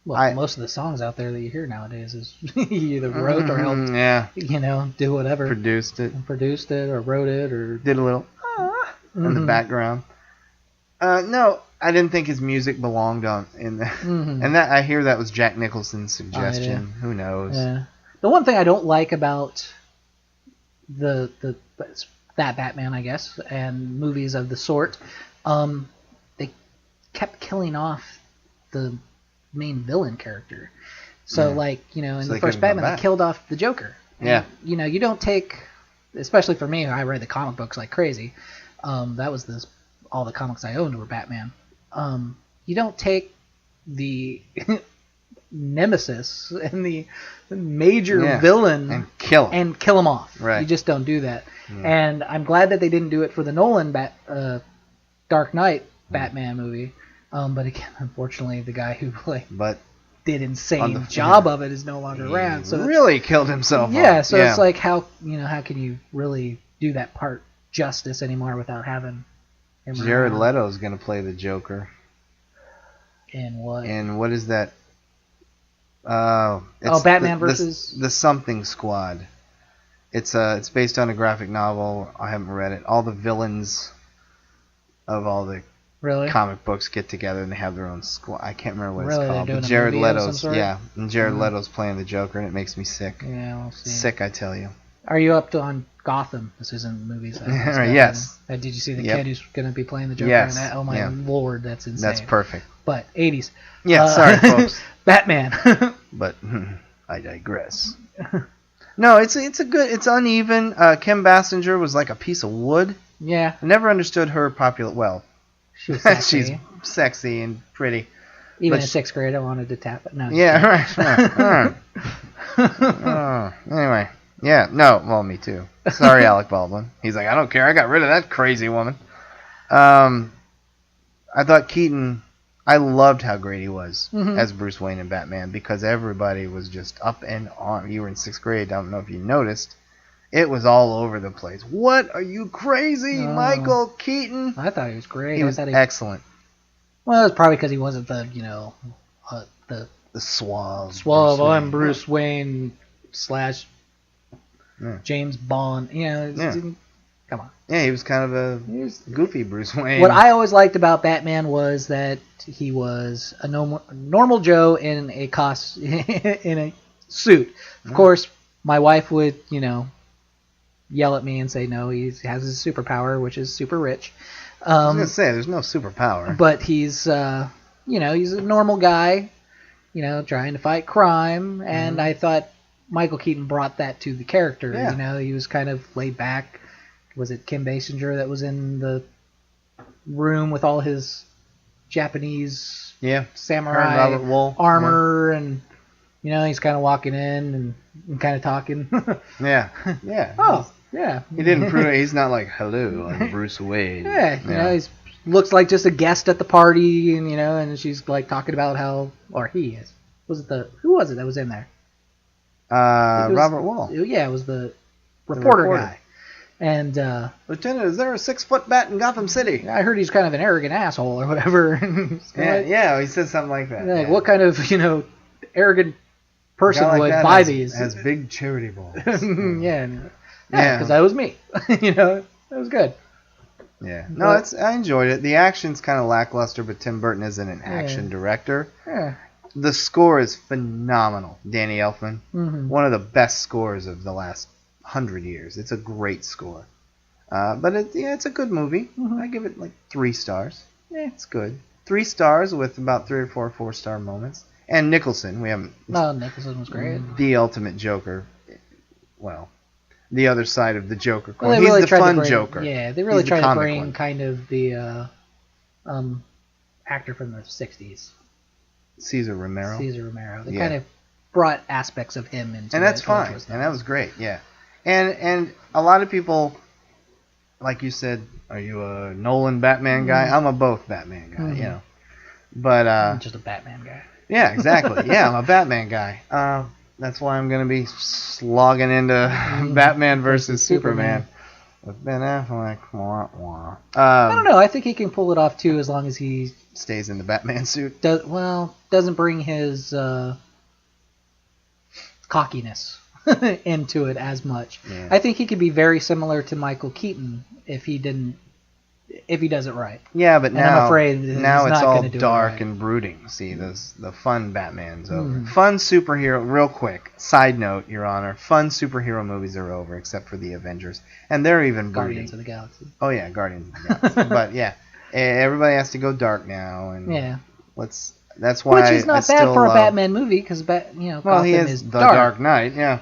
Speaker 2: Well, most of the songs out there that you hear nowadays is he either wrote or helped, do whatever.
Speaker 1: Produced it
Speaker 2: or wrote it or
Speaker 1: did a little in the background. No, I didn't think his music belonged in there. Mm-hmm. And that I hear that was Jack Nicholson's suggestion. Who knows?
Speaker 2: Yeah. The one thing I don't like about that Batman, I guess, and movies of the sort, they kept killing off the main villain character. So in the first Batman they killed off the Joker. And, you don't take, especially for me, I read the comic books like crazy. That was all the comics I owned were Batman. You don't take the nemesis and the major villain
Speaker 1: and kill
Speaker 2: him off.
Speaker 1: Right.
Speaker 2: You just don't do that. And I'm glad that they didn't do it for the Nolan Dark Knight Batman movie. But again, unfortunately, the guy who did insane job of it is no longer around. So
Speaker 1: really killed himself.
Speaker 2: Yeah. So it's like how can you really do that part justice anymore without having him?
Speaker 1: Jared Leto is going to play the Joker.
Speaker 2: And what?
Speaker 1: And what is that?
Speaker 2: Batman versus
Speaker 1: the Something Squad. It's based on a graphic novel. I haven't read it. All the villains of all the comic books get together and they have their own squad. I can't remember what it's called. But Jared Leto's Leto's playing the Joker and it makes me sick.
Speaker 2: Yeah, we'll see.
Speaker 1: Sick, I tell you.
Speaker 2: Are you up to on Gotham? This isn't movies.
Speaker 1: Yes.
Speaker 2: Did you see the kid who's going to be playing the Joker?
Speaker 1: Yes.
Speaker 2: Oh my lord, that's insane.
Speaker 1: That's perfect.
Speaker 2: But 80s.
Speaker 1: Yeah, sorry, folks.
Speaker 2: Batman.
Speaker 1: But I digress. No, it's uneven. Kim Basinger was like a piece of wood.
Speaker 2: Yeah.
Speaker 1: I never understood her popular. Well,
Speaker 2: she was sexy.
Speaker 1: She's sexy and pretty.
Speaker 2: Even in 6th grade, I wanted to tap it. No.
Speaker 1: Yeah, right. Anyway. Yeah, no, well, me too. Sorry, Alec Baldwin. He's like, I don't care. I got rid of that crazy woman. I thought Keaton, I loved how great he was as Bruce Wayne and Batman because everybody was just up and on. You were in 6th grade. I don't know if you noticed. It was all over the place. What? Are you crazy, Michael Keaton?
Speaker 2: I thought he was great.
Speaker 1: He was excellent.
Speaker 2: Well, it was probably because he wasn't the, the
Speaker 1: suave.
Speaker 2: I'm Bruce Wayne / James Bond. Come on.
Speaker 1: Yeah, he was kind of a goofy Bruce Wayne.
Speaker 2: What I always liked about Batman was that he was a normal Joe in a in a suit. Of course, my wife would, yell at me and say, no, he has his superpower, which is super rich.
Speaker 1: I was going to say, there's no superpower.
Speaker 2: But he's, he's a normal guy, trying to fight crime. And I thought Michael Keaton brought that to the character.
Speaker 1: Yeah.
Speaker 2: He was kind of laid back. Was it Kim Basinger that was in the room with all his Japanese samurai armor? And, he's kind of walking in and kind of talking.
Speaker 1: Yeah.
Speaker 2: Oh, yeah.
Speaker 1: He didn't prove it. He's not like, hello, I'm Bruce Wayne.
Speaker 2: Yeah, he looks like just a guest at the party, and she's like talking about how, or he is. Who was it that was in there?
Speaker 1: Robert Wall.
Speaker 2: Yeah, it was the reporter guy. And
Speaker 1: Lieutenant, is there a 6-foot bat in Gotham City?
Speaker 2: I heard he's kind of an arrogant asshole or whatever.
Speaker 1: He said something like that.
Speaker 2: Like, what kind of arrogant person would buy these?
Speaker 1: Has big charity balls.
Speaker 2: Because that was me. It was good.
Speaker 1: Yeah, no, I enjoyed it. The action's kind of lackluster, but Tim Burton isn't an action director.
Speaker 2: Yeah.
Speaker 1: The score is phenomenal. Danny Elfman, one of the best scores of the last 100 years. It's a great score. But it's a good movie. I give it like 3 stars. Yeah, it's good. 3 stars with about 3 or 4 4-star moments. And Nicholson,
Speaker 2: Nicholson was great.
Speaker 1: The ultimate Joker. Well, the other side of the Joker coin.
Speaker 2: Well,
Speaker 1: He's
Speaker 2: really
Speaker 1: the fun Joker.
Speaker 2: Yeah, they really tried to bring kind of the actor from the 60s.
Speaker 1: Caesar Romero.
Speaker 2: They kind of brought aspects of him into it.
Speaker 1: And that's fine. And that was great, yeah. And a lot of people, like you said, are you a Nolan Batman guy? I'm a both Batman guy, But
Speaker 2: I'm just a Batman guy.
Speaker 1: Yeah, exactly. Yeah, I'm a Batman guy. That's why I'm going to be slogging into Batman versus Superman with Ben Affleck.
Speaker 2: I don't know. I think he can pull it off too, as long as he
Speaker 1: stays in the Batman suit.
Speaker 2: Doesn't bring his cockiness into it as much. Yeah. I think he could be very similar to Michael Keaton if he does it right.
Speaker 1: Yeah, but now
Speaker 2: I'm afraid
Speaker 1: now it's all dark
Speaker 2: right.
Speaker 1: and brooding. See, the fun Batman's over. Fun superhero. Real quick, side note, Your Honor. Fun superhero movies are over, except for the Avengers, and they're even brooding.
Speaker 2: Guardians of the Galaxy.
Speaker 1: Oh yeah, Guardians of the Galaxy. But yeah, everybody has to go dark now, and that's why.
Speaker 2: Which is not bad for a Batman movie, because
Speaker 1: well, he is the Dark Knight, yeah.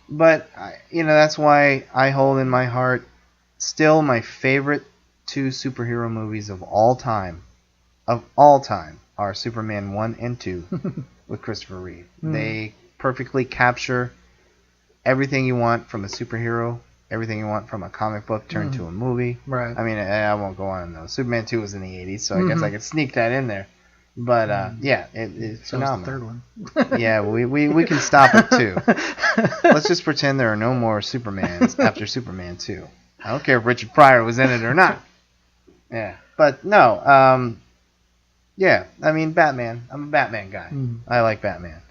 Speaker 1: But that's why I hold in my heart still my favorite 2 superhero movies of all time, are Superman 1 and 2 with Christopher Reeve. They perfectly capture everything you want from a superhero, everything you want from a comic book turned to a movie.
Speaker 2: Right.
Speaker 1: I mean, I won't go on those. Superman 2 was in the 80s, so I guess I could sneak that in there. But it's phenomenal.
Speaker 2: The third one.
Speaker 1: Yeah, we can stop at 2. Let's just pretend there are no more Supermans after Superman 2. I don't care if Richard Pryor was in it or not. Yeah, but no, I mean, Batman. I'm a Batman guy. I like Batman.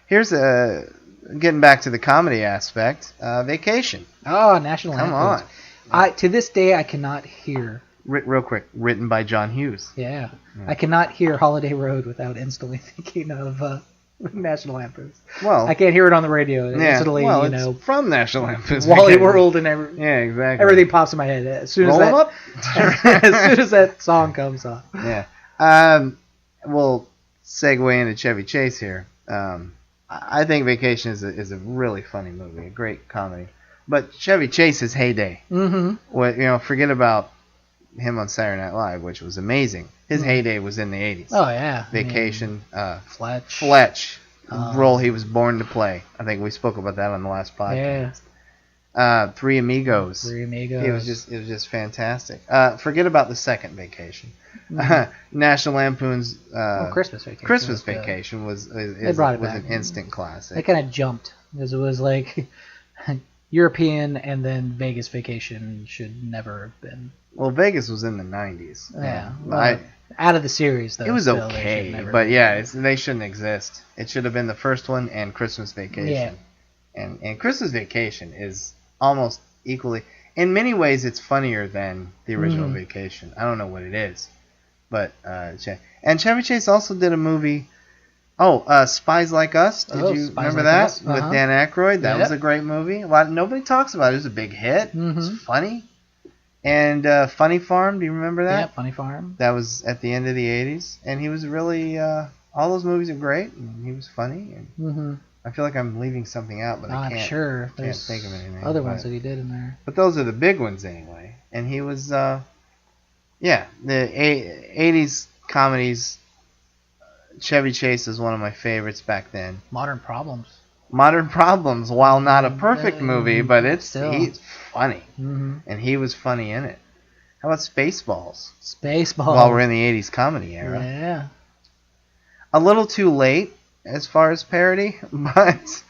Speaker 1: Here's getting back to the comedy aspect. Vacation.
Speaker 2: Oh, National
Speaker 1: Come
Speaker 2: Lampoon's.
Speaker 1: on.
Speaker 2: To this day, I cannot hear.
Speaker 1: Real quick, written by John Hughes.
Speaker 2: Yeah. I cannot hear Holiday Road without instantly thinking of National Lampoons.
Speaker 1: Well,
Speaker 2: I can't hear it on the radio.
Speaker 1: Yeah,
Speaker 2: Instantly,
Speaker 1: well,
Speaker 2: you know,
Speaker 1: it's from National Lampoon's
Speaker 2: Wally
Speaker 1: Vacation.
Speaker 2: World and
Speaker 1: Yeah, exactly.
Speaker 2: everything pops in my head as soon as
Speaker 1: Roll 'em up.
Speaker 2: as soon as that song comes on.
Speaker 1: Yeah. We'll segue into Chevy Chase here. I think Vacation is a really funny movie, a great comedy. But Chevy Chase's heyday. Mm-hmm. Forget about him on Saturday Night Live, which was amazing. His heyday was in the 80s.
Speaker 2: Oh, yeah.
Speaker 1: Vacation.
Speaker 2: Fletch.
Speaker 1: Role he was born to play. I think we spoke about that on the last podcast.
Speaker 2: Yeah.
Speaker 1: Three Amigos. It was just fantastic. Forget about the second Vacation. National Lampoon's
Speaker 2: Christmas Vacation.
Speaker 1: Christmas Vacation was an instant classic.
Speaker 2: It kind of jumped because it was like European and then Vegas Vacation should never have been.
Speaker 1: Well, Vegas was in the 90s.
Speaker 2: Yeah. Out of the series, though.
Speaker 1: It was okay, but yeah, they shouldn't exist. It should have been the first one and Christmas Vacation. Yeah. And Christmas Vacation is almost equally... In many ways, it's funnier than the original Vacation. I don't know what it is. But and Chevy Chase also did a movie... Spies Like Us. Did you remember that? With Dan Aykroyd? That was a great movie. Nobody talks about it. It was a big hit. It was funny. And Funny Farm, do you remember that?
Speaker 2: Yeah, Funny Farm.
Speaker 1: That was at the end of the 80s. And he was really... all those movies are great. And he was funny. And I feel like I'm leaving something out, but I can't.
Speaker 2: I'm sure.
Speaker 1: Can't think of anything.
Speaker 2: Other ones that he did in there.
Speaker 1: But those are the big ones anyway. And he was... the 80s comedies... Chevy Chase is one of my favorites back then.
Speaker 2: Modern Problems,
Speaker 1: while not a perfect movie, but he's funny. And he was funny in it. How about Spaceballs? While we're in the 80s comedy era.
Speaker 2: Yeah.
Speaker 1: A little too late as far as parody, but...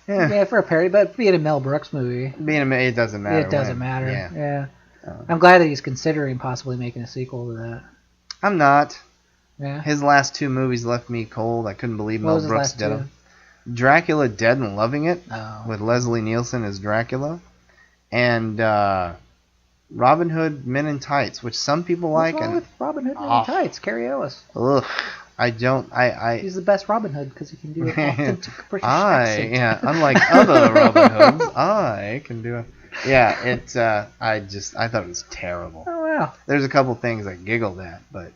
Speaker 2: Yeah, for a parody, but being a Mel Brooks movie.
Speaker 1: It doesn't matter.
Speaker 2: It doesn't matter. Yeah. I'm glad that he's considering possibly making a sequel to that.
Speaker 1: I'm not.
Speaker 2: Yeah.
Speaker 1: His last two movies left me cold. I couldn't believe Mel Brooks did them. Dracula Dead and Loving It, with Leslie Nielsen as Dracula, and Robin Hood Men in Tights, which some people like.
Speaker 2: What's wrong with Robin Hood Men in Tights? Carrie Ellis.
Speaker 1: Ugh, I don't.
Speaker 2: He's the best Robin Hood because he can do an authentic British accent.
Speaker 1: Yeah, unlike other Robin Hoods, I can do it. Yeah, it's. I thought it was terrible.
Speaker 2: Oh wow.
Speaker 1: There's a couple things I giggled at, but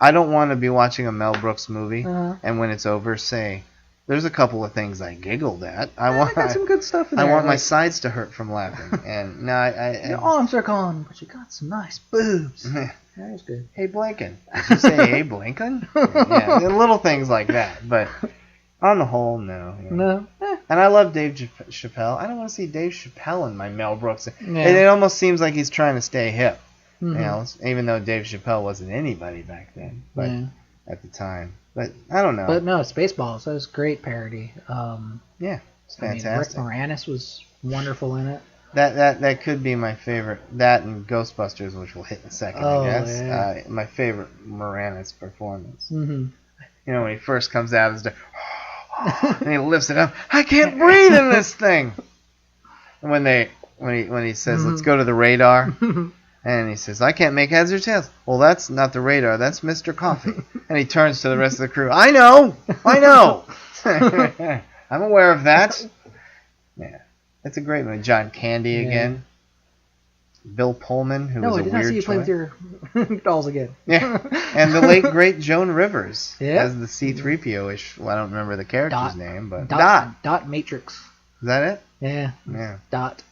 Speaker 1: I don't want to be watching a Mel Brooks movie and when it's over say, there's a couple of things I giggled at. I
Speaker 2: got some good stuff in there.
Speaker 1: I want my sides to hurt from laughing. And no,
Speaker 2: your arms are gone, but you got some nice boobs. That was good.
Speaker 1: Hey Blinken. Did you say hey Blinken? Yeah, little things like that. But on the whole, no.
Speaker 2: No.
Speaker 1: And I love Dave Chappelle. I don't want to see Dave Chappelle in my Mel Brooks. Yeah. It almost seems like he's trying to stay hip. Even though Dave Chappelle wasn't anybody back then, but at the time. But I don't know.
Speaker 2: But no, Spaceballs. That was a great parody.
Speaker 1: It's fantastic.
Speaker 2: Rick Moranis was wonderful in it.
Speaker 1: That could be my favorite. That and Ghostbusters, which we'll hit in a second, I guess.
Speaker 2: Yeah.
Speaker 1: My favorite Moranis performance. When he first comes out as and he lifts it up. I can't breathe in this thing. And when he says, "Let's go to the radar." And he says, I can't make heads or tails. Well, that's not the radar. That's Mr. Coffee. And he turns to the rest of the crew. I know. I'm aware of that. Yeah. It's a great movie. John Candy again. Bill Pullman, who was a weird choice. No, I did not see you play with your dolls again. Yeah. And the late, great Joan Rivers as the C-3PO-ish. Well, I don't remember the character's name, but...
Speaker 2: Dot Matrix.
Speaker 1: Is that it?
Speaker 2: Yeah. Dot.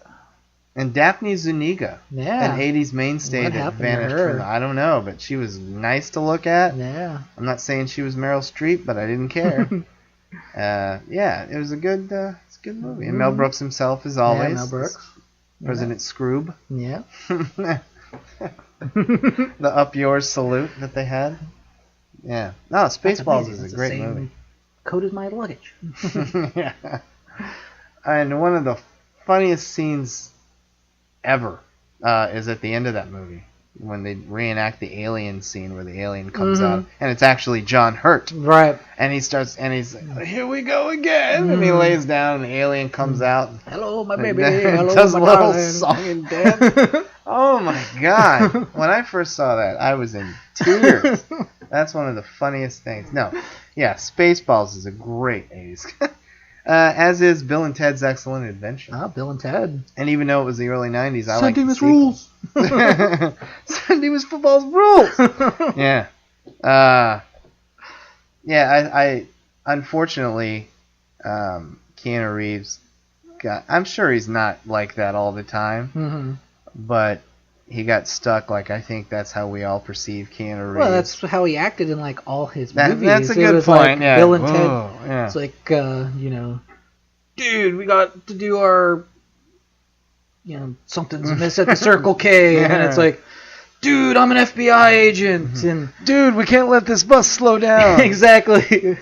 Speaker 1: And Daphne Zuniga, an 80s mainstay that vanished from the, I don't know, but she was nice to look at.
Speaker 2: Yeah.
Speaker 1: I'm not saying she was Meryl Streep, but I didn't care. It was a good movie. And Mel Brooks himself, as always.
Speaker 2: Yeah, Mel Brooks.
Speaker 1: President Scroob.
Speaker 2: Yeah.
Speaker 1: The Up Yours salute that they had. Yeah. No, Spaceballs is a great movie.
Speaker 2: Coat as my luggage.
Speaker 1: Yeah. And one of the funniest scenes ever is at the end of that movie when they reenact the alien scene where the alien comes out and it's actually John Hurt,
Speaker 2: right? And
Speaker 1: he's like, here we go again, and he lays down and the alien comes out.
Speaker 2: Hello my baby, hello
Speaker 1: does
Speaker 2: my
Speaker 1: a little
Speaker 2: darling.
Speaker 1: song and dance. Oh my god, when I first saw that I was in tears. That's one of the funniest things. No, yeah, Spaceballs is a great 80s. As is Bill and Ted's Excellent Adventure.
Speaker 2: Ah, Bill and Ted.
Speaker 1: And even though it was the early 90s, I like
Speaker 2: Sentimus rules.
Speaker 1: Sentimus football's rules. Yeah. I unfortunately, Keanu Reeves I'm sure he's not like that all the time, but he got stuck. Like, I think that's how we all perceive Keanu Reeves.
Speaker 2: Well, that's how he acted in like all his movies.
Speaker 1: That's a good point.
Speaker 2: Like
Speaker 1: yeah.
Speaker 2: Bill and Ted.
Speaker 1: Yeah.
Speaker 2: It's like dude, we got to do our something's amiss at the Circle K, and it's like, dude, I'm an FBI agent, and
Speaker 1: dude, we can't let this bus slow down.
Speaker 2: Exactly.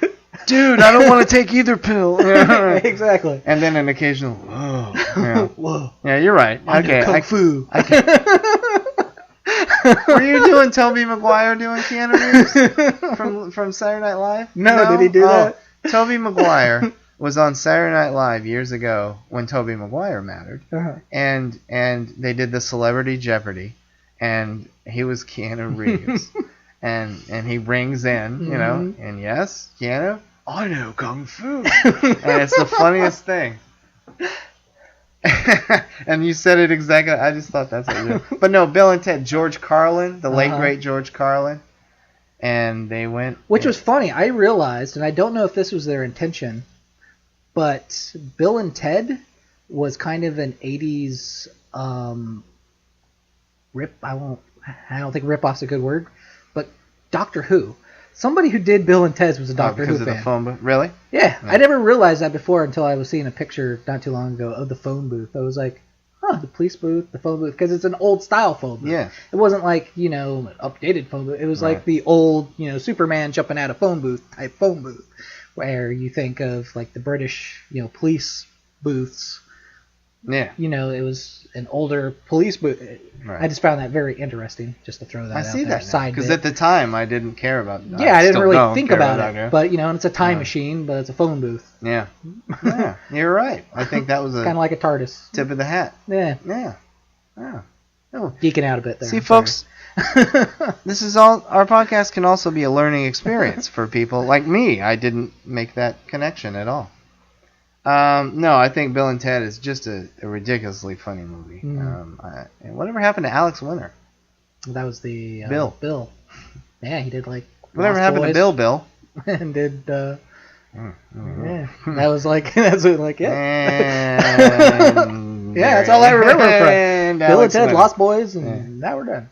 Speaker 1: Dude, I don't want to take either pill.
Speaker 2: Exactly.
Speaker 1: And then an occasional whoa. Yeah.
Speaker 2: Whoa.
Speaker 1: Yeah, you're right.
Speaker 2: Okay. Kung Fu.
Speaker 1: Were you doing Tobey Maguire doing Keanu Reeves from Saturday Night Live?
Speaker 2: No, did he do that?
Speaker 1: Tobey Maguire was on Saturday Night Live years ago when Tobey Maguire mattered, and they did the Celebrity Jeopardy, and he was Keanu Reeves, and he rings in, and yes, Keanu, I know Kung Fu, and it's the funniest thing. And you said it exactly. I just thought that's what you did. But no, Bill and Ted, George Carlin, the late great George Carlin, and they went.
Speaker 2: Which was funny. I realized, and I don't know if this was their intention, but Bill and Ted was kind of an 80s rip. I don't think rip-off's a good word, but Doctor Who. Somebody who did Bill and Ted's was a Doctor Who fan.
Speaker 1: Because of the phone booth? Really?
Speaker 2: Yeah. I never realized that before until I was seeing a picture not too long ago of the phone booth. I was like, the police booth, the phone booth, because it's an old style phone booth.
Speaker 1: Yeah.
Speaker 2: It wasn't like, an updated phone booth. It was like the old, Superman jumping out of phone booth type phone booth, where you think of like the British, police booths.
Speaker 1: Yeah.
Speaker 2: It was an older police booth.
Speaker 1: Right.
Speaker 2: I just found that very interesting, just to throw that out there. I see that side
Speaker 1: because at the time I didn't care about.
Speaker 2: I didn't really think about it, but and it's a time machine, but it's a phone booth.
Speaker 1: Yeah, yeah, you're right. I think that was
Speaker 2: kind of like a TARDIS.
Speaker 1: Tip of the hat.
Speaker 2: Yeah,
Speaker 1: yeah. Oh,
Speaker 2: geeking out a bit there.
Speaker 1: See, folks, this is all. Our podcast can also be a learning experience for people like me. I didn't make that connection at all. No, I think Bill and Ted is just a ridiculously funny movie. And whatever happened to Alex Winter?
Speaker 2: That was the
Speaker 1: Bill.
Speaker 2: Yeah, he did like.
Speaker 1: Whatever happened to Bill?
Speaker 2: And did. Yeah, that was like that's like
Speaker 1: yeah.
Speaker 2: Yeah, that's all I remember from Bill and Ted,
Speaker 1: Winter.
Speaker 2: Lost Boys, and now we're done.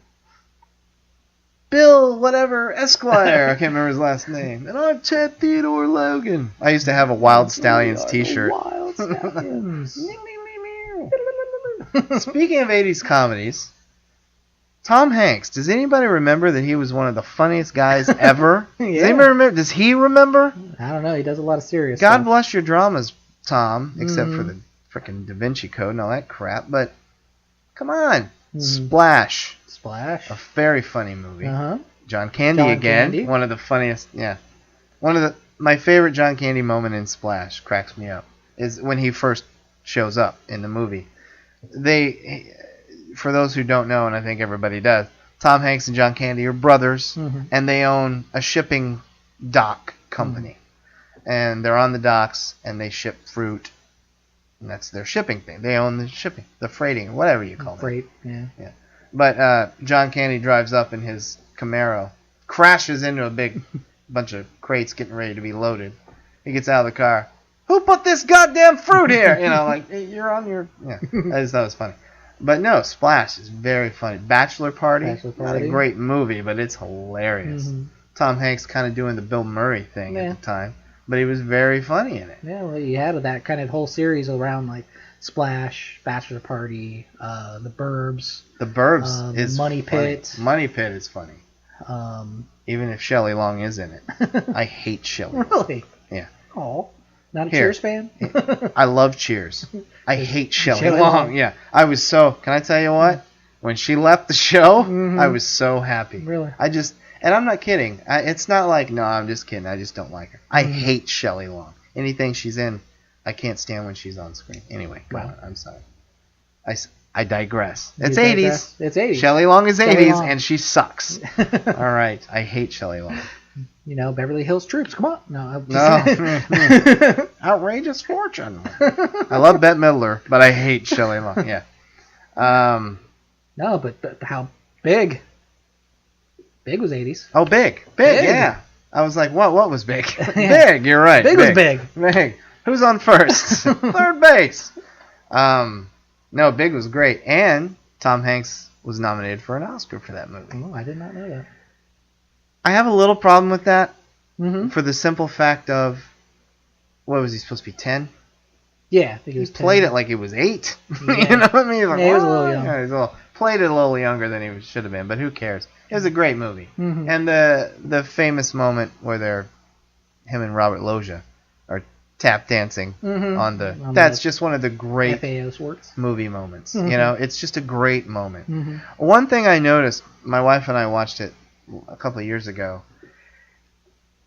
Speaker 1: Bill, whatever, Esquire. I can't remember his last name. And I'm Ted Theodore Logan. I used to have a Wild Stallions t-shirt.
Speaker 2: Wild Stallions.
Speaker 1: Speaking of 80s comedies, Tom Hanks. Does anybody remember that he was one of the funniest guys ever?
Speaker 2: Yeah.
Speaker 1: Does anybody remember? Does he remember?
Speaker 2: I don't know. He does a lot of serious
Speaker 1: God
Speaker 2: stuff.
Speaker 1: bless your dramas, Tom, except for the frickin' Da Vinci Code and all that crap. But come on. Splash.
Speaker 2: Splash.
Speaker 1: A very funny movie.
Speaker 2: Uh-huh.
Speaker 1: John Candy again. Candy. One of the funniest. Yeah. My favorite John Candy moment in Splash, cracks me up, is when he first shows up in the movie. For those who don't know, and I think everybody does, Tom Hanks and John Candy are brothers, and they own a shipping dock company. And they're on the docks, and they ship fruit, and that's their shipping thing. They own the shipping, the freighting, whatever you call it.
Speaker 2: Freight, yeah.
Speaker 1: But John Candy drives up in his Camaro, crashes into a big bunch of crates getting ready to be loaded. He gets out of the car. Who put this goddamn fruit here? You're on your... Yeah, I just thought it was funny. But no, Splash is very funny. Bachelor Party. Not a great movie, but it's hilarious. Tom Hanks kind of doing the Bill Murray thing at the time, but he was very funny in it.
Speaker 2: Yeah, well, you had that kind of whole series around like Splash, Bachelor Party, The Burbs.
Speaker 1: The Burbs is
Speaker 2: Money Pit.
Speaker 1: Funny. Money Pit is funny. Even if Shelley Long is in it. I hate Shelley Long.
Speaker 2: Really?
Speaker 1: Yeah.
Speaker 2: Oh, not a Cheers fan?
Speaker 1: I love Cheers. I hate Shelley Long. Yeah. I was so... Can I tell you what? When she left the show, I was so happy.
Speaker 2: Really?
Speaker 1: And I'm not kidding. It's not like, no, I'm just kidding. I just don't like her. I hate Shelley Long. Anything she's in, I can't stand when she's on screen. Anyway, go on. I'm sorry. I digress. It's
Speaker 2: You
Speaker 1: 80s.
Speaker 2: digress. It's 80s.
Speaker 1: Shelley Long is
Speaker 2: Shelley
Speaker 1: 80s,
Speaker 2: Long.
Speaker 1: and she sucks. All right. I hate Shelley Long.
Speaker 2: Beverly Hills Troops. Come on. No.
Speaker 1: No. Outrageous Fortune. I love Bette Midler, but I hate Shelley Long. Yeah.
Speaker 2: No, but how Big? Big was 80s.
Speaker 1: Oh, Big. Big, yeah. I was like, what was Big? Big, you're right.
Speaker 2: Big was big.
Speaker 1: Big. Who's on first? Third base. No, Big was great. And Tom Hanks was nominated for an Oscar for that movie.
Speaker 2: Oh, I did not know that.
Speaker 1: I have a little problem with that
Speaker 2: Mm-hmm.
Speaker 1: for the simple fact of, what was he supposed to be, 10?
Speaker 2: Yeah, I think
Speaker 1: He
Speaker 2: was
Speaker 1: played
Speaker 2: 10.
Speaker 1: it like it was 8.
Speaker 2: Yeah.
Speaker 1: You know what I mean? Like,
Speaker 2: Yeah, he was a little young.
Speaker 1: Yeah, played it a little younger than he should have been, but who cares? It was a great movie.
Speaker 2: Mm-hmm.
Speaker 1: And the famous moment where him and Robert Loggia are tap dancing
Speaker 2: Mm-hmm.
Speaker 1: that's just one of the great
Speaker 2: FAO Sports
Speaker 1: movie moments.
Speaker 2: Mm-hmm.
Speaker 1: It's just a great moment.
Speaker 2: Mm-hmm.
Speaker 1: One thing I noticed, my wife and I watched it a couple of years ago,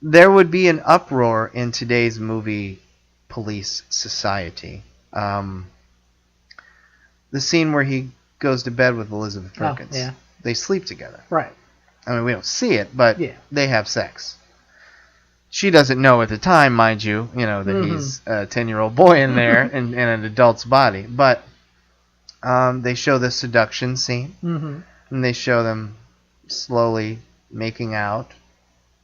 Speaker 1: there would be an uproar in today's movie police society. The scene where he goes to bed with Elizabeth Perkins.
Speaker 2: Oh, yeah.
Speaker 1: They sleep together.
Speaker 2: Right.
Speaker 1: I mean, we don't see it, but
Speaker 2: Yeah.
Speaker 1: they have sex. She doesn't know at the time, mind you, that he's a 10-year-old boy in there in an adult's body. But they show the seduction scene, and they show them slowly making out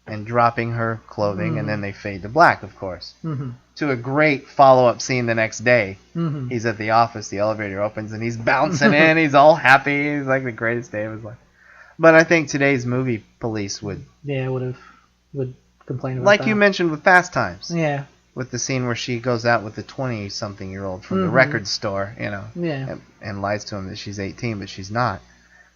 Speaker 1: and dropping her clothing, and then they fade to black, of course, to a great follow-up scene the next day. He's at the office, the elevator opens, and he's bouncing in, he's all happy, he's like the greatest day of his life. But I think today's movie police would
Speaker 2: complain about
Speaker 1: like
Speaker 2: that.
Speaker 1: you mentioned with Fast Times.
Speaker 2: Yeah.
Speaker 1: With the scene where she goes out with the 20-something-year-old from the record store,
Speaker 2: Yeah.
Speaker 1: and lies to him that she's 18, but she's not.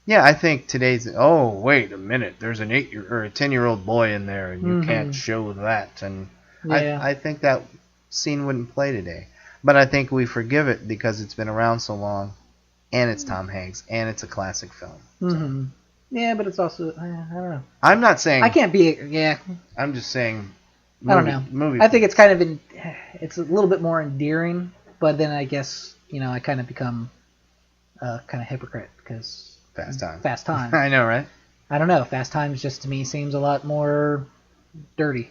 Speaker 1: Yeah, I think today's, oh, wait a minute, there's an 8 or a 10-year-old boy in there, and you can't show that. And
Speaker 2: Yeah.
Speaker 1: I think that scene wouldn't play today. But I think we forgive it because it's been around so long, and it's Tom Hanks, and it's a classic film.
Speaker 2: Yeah, but it's also, I don't know.
Speaker 1: I'm not saying...
Speaker 2: I can't be, yeah.
Speaker 1: I'm just saying...
Speaker 2: I don't know.
Speaker 1: Movie
Speaker 2: I think it's kind of, it's a little bit more endearing, but then I guess, I kind of become kind of hypocrite because... Fast Times.
Speaker 1: I know, right?
Speaker 2: I don't know. Fast Times just to me seems a lot more dirty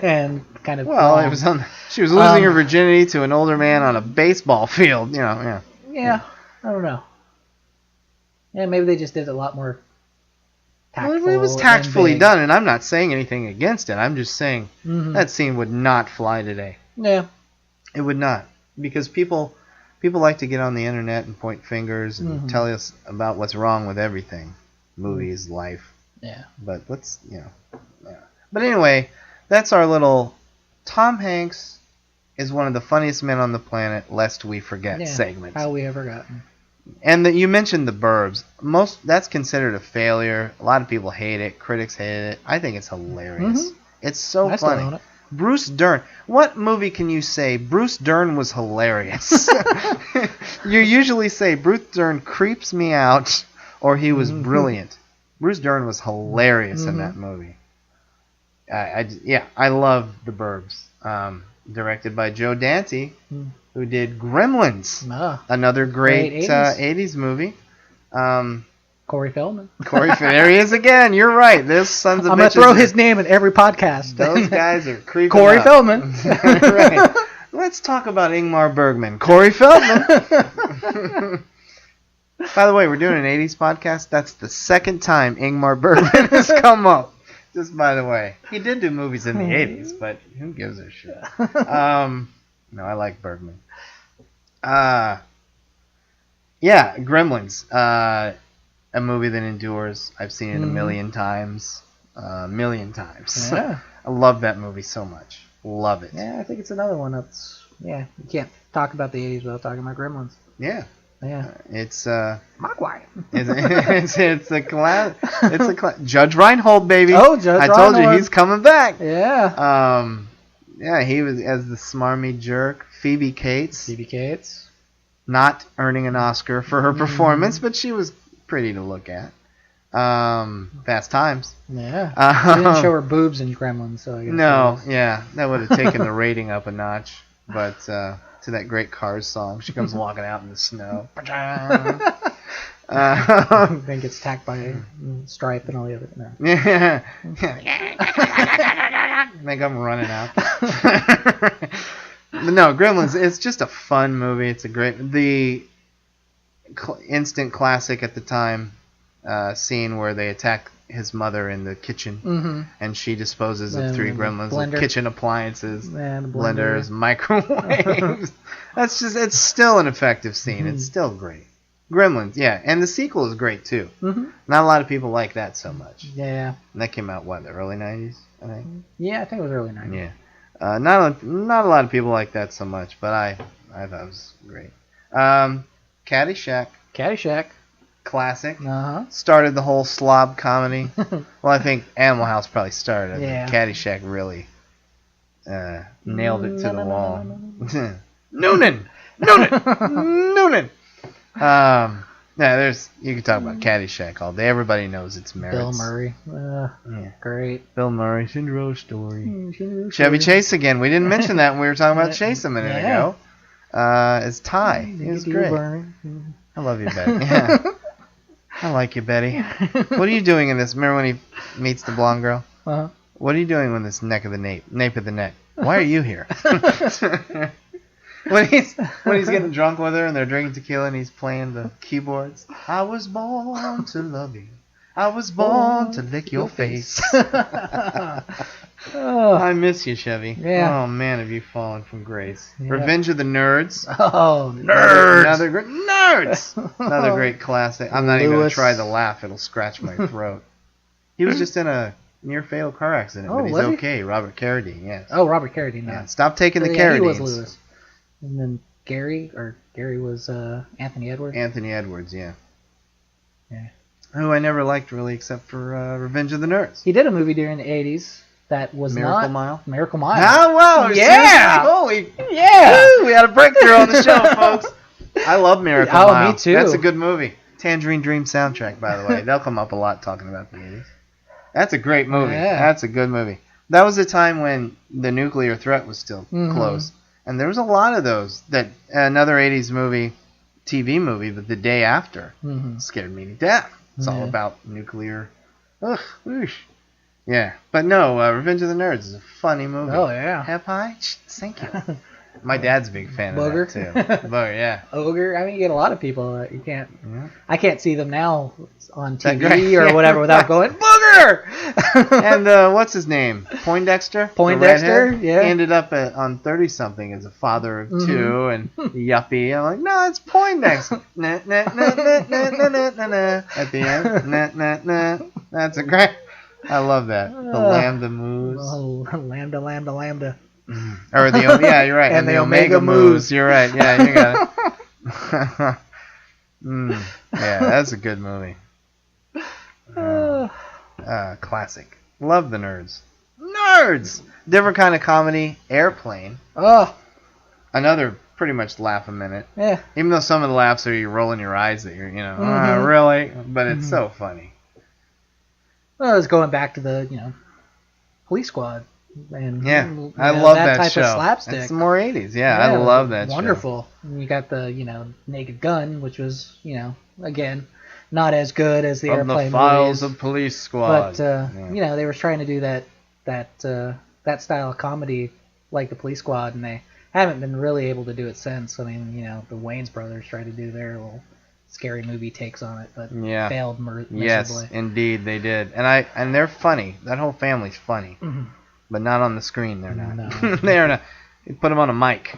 Speaker 2: and kind of...
Speaker 1: Well,
Speaker 2: wrong.
Speaker 1: it was she was losing her virginity to an older man on a baseball field, yeah.
Speaker 2: Yeah, I don't know. Yeah, maybe they just did it a lot more tactful.
Speaker 1: Well, it was tactfully done, and I'm not saying anything against it. I'm just saying that scene would not fly today.
Speaker 2: Yeah.
Speaker 1: It would not. Because people like to get on the internet and point fingers and tell us about what's wrong with everything. Movies, life.
Speaker 2: Yeah.
Speaker 1: But let's, yeah. But anyway, that's our little Tom Hanks is one of the funniest men on the planet, lest we forget segment.
Speaker 2: How we ever got.
Speaker 1: And you mentioned The Burbs. That's considered a failure. A lot of people hate it. Critics hate it. I think it's hilarious. It's so
Speaker 2: I still
Speaker 1: funny.
Speaker 2: own it.
Speaker 1: Bruce Dern. What movie can you say Bruce Dern was hilarious? You usually say Bruce Dern creeps me out or he was brilliant. Bruce Dern was hilarious in that movie. I love The Burbs. Directed by Joe Dante, who did Gremlins, another great 80s movie.
Speaker 2: Corey Feldman.
Speaker 1: There he is again. You're right. This son's of
Speaker 2: I'm going to throw his name in every podcast.
Speaker 1: Those guys are creeping
Speaker 2: Corey
Speaker 1: up.
Speaker 2: Feldman.
Speaker 1: Right. Let's talk about Ingmar Bergman. Corey Feldman. By the way, we're doing an 80s podcast. That's the second time Ingmar Bergman has come up. Just by the way. He did do movies in the 80s, but who gives a shit? No, I like Bergman. Yeah, Gremlins. A movie that endures. I've seen it a million times.
Speaker 2: Yeah.
Speaker 1: I love that movie so much. Love it.
Speaker 2: Yeah, I think it's another one that's, you can't talk about the 80s without talking about Gremlins.
Speaker 1: Yeah.
Speaker 2: Yeah.
Speaker 1: It's
Speaker 2: Mogwai.
Speaker 1: it's a class. Judge Reinhold, baby.
Speaker 2: Oh, Judge Reinhold.
Speaker 1: I told you he's coming back.
Speaker 2: Yeah.
Speaker 1: Yeah, he was as the smarmy jerk. Phoebe Cates. Not earning an Oscar for her performance, but she was pretty to look at. Fast Times.
Speaker 2: Yeah. They didn't show her boobs in Gremlins, so I guess.
Speaker 1: No, yeah, that would have taken the rating up a notch. But to that great Cars song. She comes walking out in the snow.
Speaker 2: Then gets attacked by Stripe and all the other. No.
Speaker 1: Yeah. They come running out. But no, Gremlins. It's just a fun movie. It's the instant classic at the time scene where they attack his mother in the kitchen, and she disposes of 3 gremlins with kitchen appliances, blenders, microwaves. It's still an effective scene. It's still great. Gremlins, yeah, and the sequel is great too. Not a lot of people like that so much.
Speaker 2: Yeah.
Speaker 1: And that came out the early 90s, I think.
Speaker 2: Yeah, I think it was early 90s.
Speaker 1: Yeah. Not a lot of people like that so much, but I thought it was great. Caddyshack. Classic. Started the whole slob comedy. Well, I think Animal House probably started it. Yeah. Caddyshack really nailed it to the wall. Noonan. Yeah, you can talk about Caddyshack all day. Everybody knows its merits.
Speaker 2: Bill Murray. Great.
Speaker 1: Bill Murray, Cinderella Story. Chevy Chase again. We didn't mention that when we were talking about Chase a minute ago. It's Ty. He was great. I love you, Betty. Yeah. I like you, Betty. What are you doing in this? Remember when he meets the blonde girl? What are you doing with this nape of the neck? Why are you here? When he's getting drunk with her and they're drinking tequila and he's playing the keyboards. I was born to love you. I was born to lick your face. I miss you, Chevy.
Speaker 2: Yeah.
Speaker 1: Oh man, have you fallen from grace? Yeah. Revenge of the Nerds.
Speaker 2: Oh, nerds!
Speaker 1: Another great classic. I'm not even gonna try to laugh; it'll scratch my throat. He was just in a near fatal car accident, but he's okay. Robert Carradine, yes.
Speaker 2: Oh, Robert Carradine.
Speaker 1: Yeah. Stop taking the Carradines. He
Speaker 2: was Lewis. And then Gary was Anthony Edwards.
Speaker 1: Anthony Edwards, yeah. Who I never liked really, except for Revenge of the Nerds.
Speaker 2: He did a movie during the 80s that was
Speaker 1: Miracle Mile.
Speaker 2: Oh
Speaker 1: wow!
Speaker 2: Yeah.
Speaker 1: Holy.
Speaker 2: Yeah.
Speaker 1: Woo, we had a breakthrough on the show, folks. I love Miracle Mile.
Speaker 2: Oh, me too.
Speaker 1: That's a good movie. Tangerine Dream soundtrack, by the way. They'll come up a lot talking about the 80s. That's a great movie. Yeah. That's a good movie. That was a time when the nuclear threat was still close. And there was a lot of those. That another 80s movie, TV movie, but The Day After scared me to death. It's all about nuclear. Ugh, whoosh. Yeah. But no, Revenge of the Nerds is a funny movie.
Speaker 2: Oh, yeah.
Speaker 1: Have I? Thank you. My dad's a big fan
Speaker 2: Booger.
Speaker 1: of that, too. Booger, yeah.
Speaker 2: Ogre. I mean, you get a lot of people. You can't. Yeah. I can't see them now on TV or whatever without going, Booger!
Speaker 1: And what's his name? Poindexter?
Speaker 2: Poindexter, yeah.
Speaker 1: He ended up on 30-something as a father of 2 and yuppie. I'm like, no, it's Poindexter. Nah, nah, nah, nah, nah, nah, nah, nah. At the end, nah, nah, nah. That's a great... I love that. The Lambda Moose.
Speaker 2: Oh, Lambda.
Speaker 1: Or the you're right, and the Omega Moose. You're right, yeah, you got it. Yeah, that's a good movie. Classic. Love the Nerds. Different kind of comedy. Airplane.
Speaker 2: Oh,
Speaker 1: another pretty much laugh a minute.
Speaker 2: Yeah.
Speaker 1: Even though some of the laughs are you rolling your eyes that you're really, but it's so funny.
Speaker 2: Well, it's going back to the Police Squad. And
Speaker 1: I love that
Speaker 2: type
Speaker 1: show.
Speaker 2: Of slapstick.
Speaker 1: It's more 80s. Yeah, I love that
Speaker 2: wonderful.
Speaker 1: show.
Speaker 2: And you got the Naked Gun, which was again not as good as the Airplane
Speaker 1: the Files
Speaker 2: movies,
Speaker 1: of Police Squad.
Speaker 2: But they were trying to do that style of comedy like the Police Squad, and they haven't been really able to do it since. I mean, the Wayans brothers tried to do their little scary movie takes on it, but failed miserably.
Speaker 1: Yes, indeed they did. And they're funny. That whole family's funny. But not on the screen, they're not. No. They're not. You put them on a mic.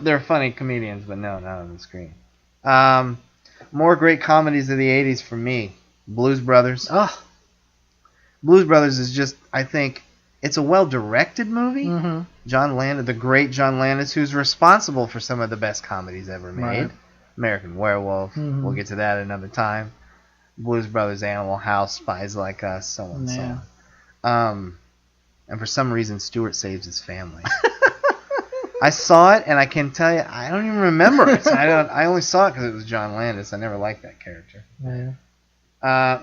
Speaker 1: they're funny comedians, but no, not on the screen. More great comedies of the 80s for me. Blues Brothers.
Speaker 2: Oh.
Speaker 1: Blues Brothers is just, I think, it's a well-directed movie. John Landis, the great John Landis, who's responsible for some of the best comedies ever made. Right. American Werewolf. We'll get to that another time. Blues Brothers, Animal House, Spies Like Us, so on and so on. And for some reason, Stewart saves his family. I saw it, and I can tell you, I don't even remember it. I only saw it because it was John Landis. I never liked that character.
Speaker 2: Yeah.